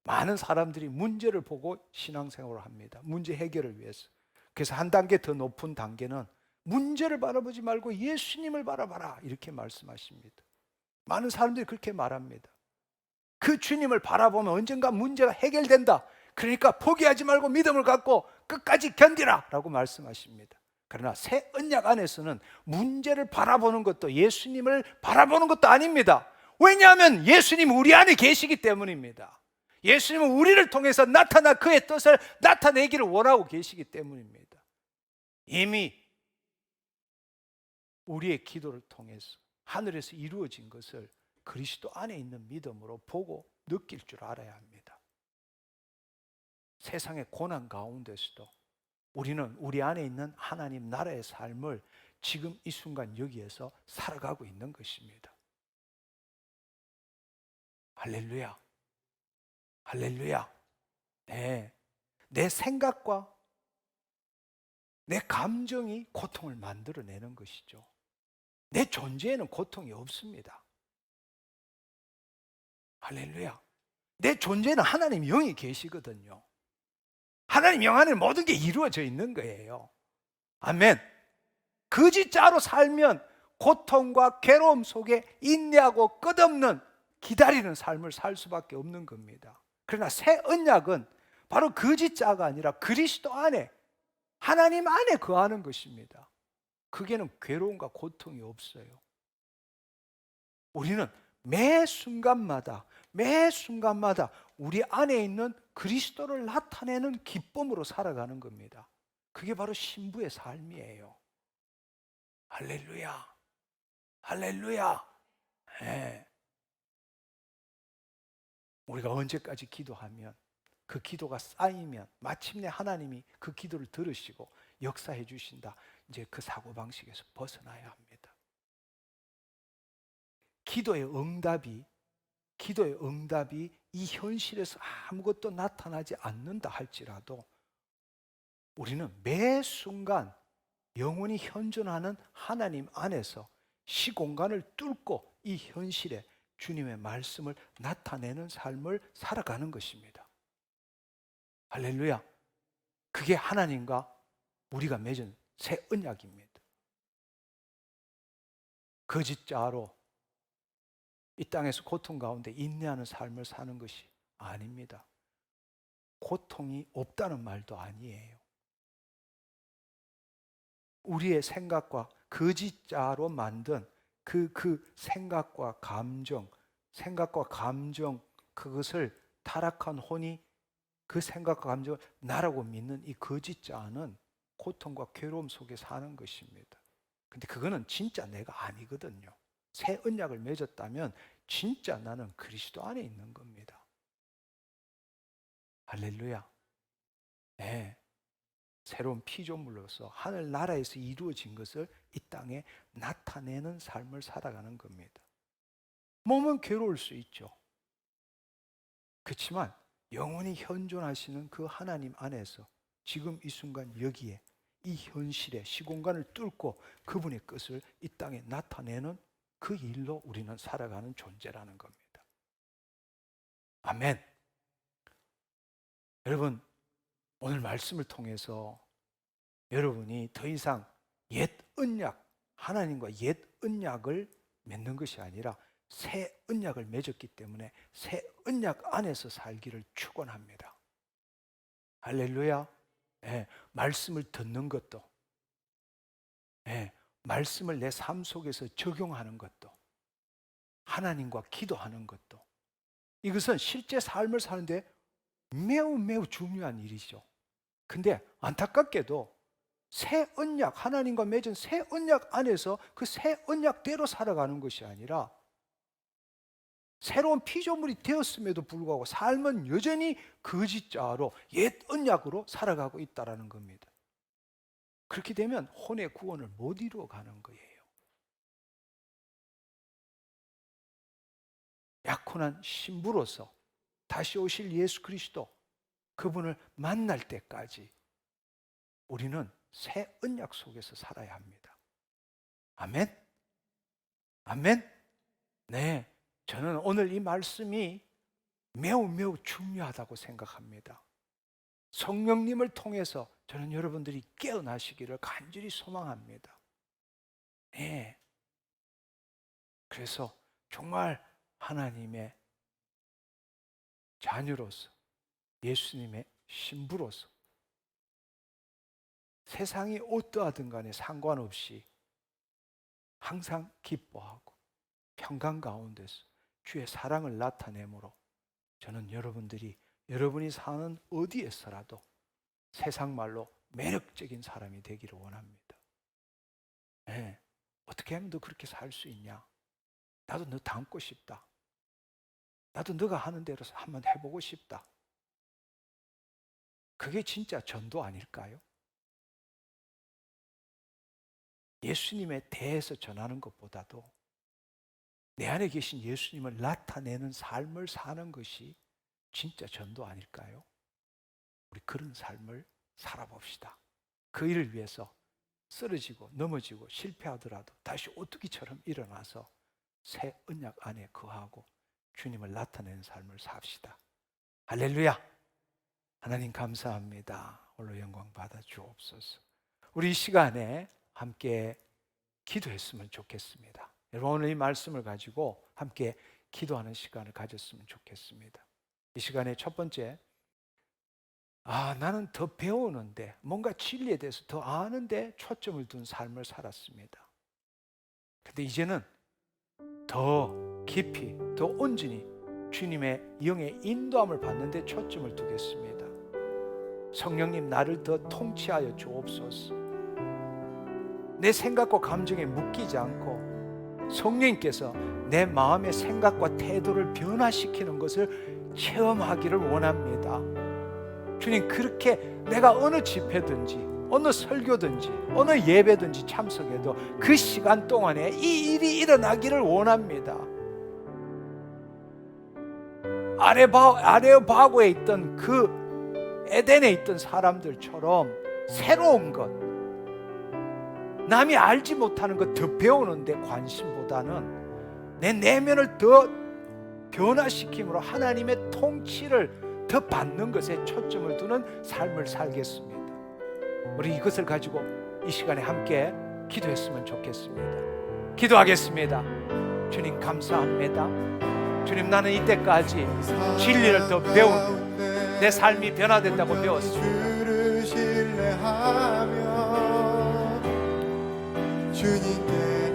많은 사람들이 문제를 보고 신앙생활을 합니다. 문제 해결을 위해서. 그래서 한 단계 더 높은 단계는 문제를 바라보지 말고 예수님을 바라봐라, 이렇게 말씀하십니다. 많은 사람들이 그렇게 말합니다. 그 주님을 바라보면 언젠가 문제가 해결된다. 그러니까 포기하지 말고 믿음을 갖고 끝까지 견디라 라고 말씀하십니다. 그러나 새 언약 안에서는 문제를 바라보는 것도 예수님을 바라보는 것도 아닙니다. 왜냐하면 예수님은 우리 안에 계시기 때문입니다. 예수님은 우리를 통해서 나타나 그의 뜻을 나타내기를 원하고 계시기 때문입니다. 이미 우리의 기도를 통해서 하늘에서 이루어진 것을 그리스도 안에 있는 믿음으로 보고 느낄 줄 알아야 합니다. 세상의 고난 가운데서도 우리는 우리 안에 있는 하나님 나라의 삶을 지금 이 순간 여기에서 살아가고 있는 것입니다. 할렐루야. 할렐루야. 네. 내 생각과 내 감정이 고통을 만들어내는 것이죠. 내 존재에는 고통이 없습니다. 할렐루야. 내 존재는 하나님 영이 계시거든요. 하나님 영 안에 모든 게 이루어져 있는 거예요. 아멘. 거짓자로 살면 고통과 괴로움 속에 인내하고 끝없는 기다리는 삶을 살 수밖에 없는 겁니다. 그러나 새 언약은 바로 거짓자가 아니라 그리스도 안에, 하나님 안에 거하는 것입니다. 그게는 괴로움과 고통이 없어요. 우리는 매 순간마다 우리 안에 있는 그리스도를 나타내는 기쁨으로 살아가는 겁니다. 그게 바로 신부의 삶이에요. 할렐루야, 할렐루야. 네. 우리가 언제까지 기도하면, 그 기도가 쌓이면 마침내 하나님이 그 기도를 들으시고 역사해 주신다. 이제 그 사고방식에서 벗어나야 합니다. 기도의 응답이 이 현실에서 아무것도 나타나지 않는다 할지라도 우리는 매 순간 영원히 현존하는 하나님 안에서 시공간을 뚫고 이 현실에 주님의 말씀을 나타내는 삶을 살아가는 것입니다. 할렐루야. 그게 하나님과 우리가 맺은 새 언약입니다. 거짓자로 이 땅에서 고통 가운데 인내하는 삶을 사는 것이 아닙니다. 고통이 없다는 말도 아니에요. 우리의 생각과 거짓자로 만든 그 생각과 감정 그것을 타락한 혼이 그 생각과 감정을 나라고 믿는 이 거짓자는 고통과 괴로움 속에 사는 것입니다. 근데 그거는 진짜 내가 아니거든요. 새 언약을 맺었다면 진짜 나는 그리스도 안에 있는 겁니다. 할렐루야. 네. 새로운 피조물로서 하늘나라에서 이루어진 것을 이 땅에 나타내는 삶을 살아가는 겁니다. 몸은 괴로울 수 있죠. 그렇지만 영원히 현존하시는 그 하나님 안에서 지금 이 순간 여기에 이 현실의 시공간을 뚫고 그분의 것을 이 땅에 나타내는 그 일로 우리는 살아가는 존재라는 겁니다. 아멘. 여러분, 오늘 말씀을 통해서 여러분이 더 이상 옛 언약, 하나님과 옛 언약을 맺는 것이 아니라 새 언약을 맺었기 때문에 새 언약 안에서 살기를 축원합니다. 할렐루야. 네, 말씀을 듣는 것도, 네, 말씀을 내 삶 속에서 적용하는 것도, 하나님과 기도하는 것도, 이것은 실제 삶을 사는데 매우 중요한 일이죠. 근데 안타깝게도 새 언약, 하나님과 맺은 새 언약 안에서 그 새 언약대로 살아가는 것이 아니라 새로운 피조물이 되었음에도 불구하고 삶은 여전히 거짓자로 옛 언약으로 살아가고 있다는 겁니다. 그렇게 되면 혼의 구원을 못 이루어가는 거예요. 약혼한 신부로서 다시 오실 예수 그리스도, 그분을 만날 때까지 우리는 새 언약 속에서 살아야 합니다. 아멘? 아멘? 네, 저는 오늘 이 말씀이 매우 중요하다고 생각합니다. 성령님을 통해서 저는 여러분들이 깨어나시기를 간절히 소망합니다. 네. 그래서 정말 하나님의 자녀로서, 예수님의 신부로서 세상이 어떠하든 간에 상관없이 항상 기뻐하고 평강 가운데서 주의 사랑을 나타내므로 저는 여러분이 사는 어디에서라도 세상 말로 매력적인 사람이 되기를 원합니다. 네. 어떻게 하면 너 그렇게 살 수 있냐? 나도 너 닮고 싶다. 나도 너가 하는 대로 한번 해보고 싶다. 그게 진짜 전도 아닐까요? 예수님에 대해서 전하는 것보다도 내 안에 계신 예수님을 나타내는 삶을 사는 것이 진짜 전도 아닐까요? 우리 그런 삶을 살아봅시다. 그 일을 위해서 쓰러지고 넘어지고 실패하더라도 다시 오뚜기처럼 일어나서 새 언약 안에 거하고 주님을 나타내는 삶을 삽시다. 할렐루야. 하나님 감사합니다. 홀로 영광 받아 주옵소서. 우리 이 시간에 함께 기도했으면 좋겠습니다. 여러분, 오늘 이 말씀을 가지고 함께 기도하는 시간을 가졌으면 좋겠습니다. 이 시간에 첫 번째, 나는 더 배우는데, 뭔가 진리에 대해서 더 아는데 초점을 둔 삶을 살았습니다. 근데 이제는 더 깊이, 더 온전히 주님의 영의 인도함을 받는 데 초점을 두겠습니다. 성령님, 나를 더 통치하여 주옵소서. 내 생각과 감정에 묶이지 않고 성령님께서 내 마음의 생각과 태도를 변화시키는 것을 체험하기를 원합니다. 주님, 그렇게 내가 어느 집회든지 어느 설교든지 어느 예배든지 참석해도 그 시간 동안에 이 일이 일어나기를 원합니다. 아레오바고에 있던 그 에덴에 있던 사람들처럼 새로운 것, 남이 알지 못하는 것 더 배우는데 관심보다는 내 내면을 더 변화시킴으로 하나님의 통치를 더 받는 것에 초점을 두는 삶을 살겠습니다. 우리 이것을 가지고 이 시간에 함께 기도했으면 좋겠습니다. 기도하겠습니다. 주님, 감사합니다. 주님, 나는 이때까지 진리를 더 배우고 내 삶이 변화된다고 배웠습니다. 주를 신뢰하며 주님께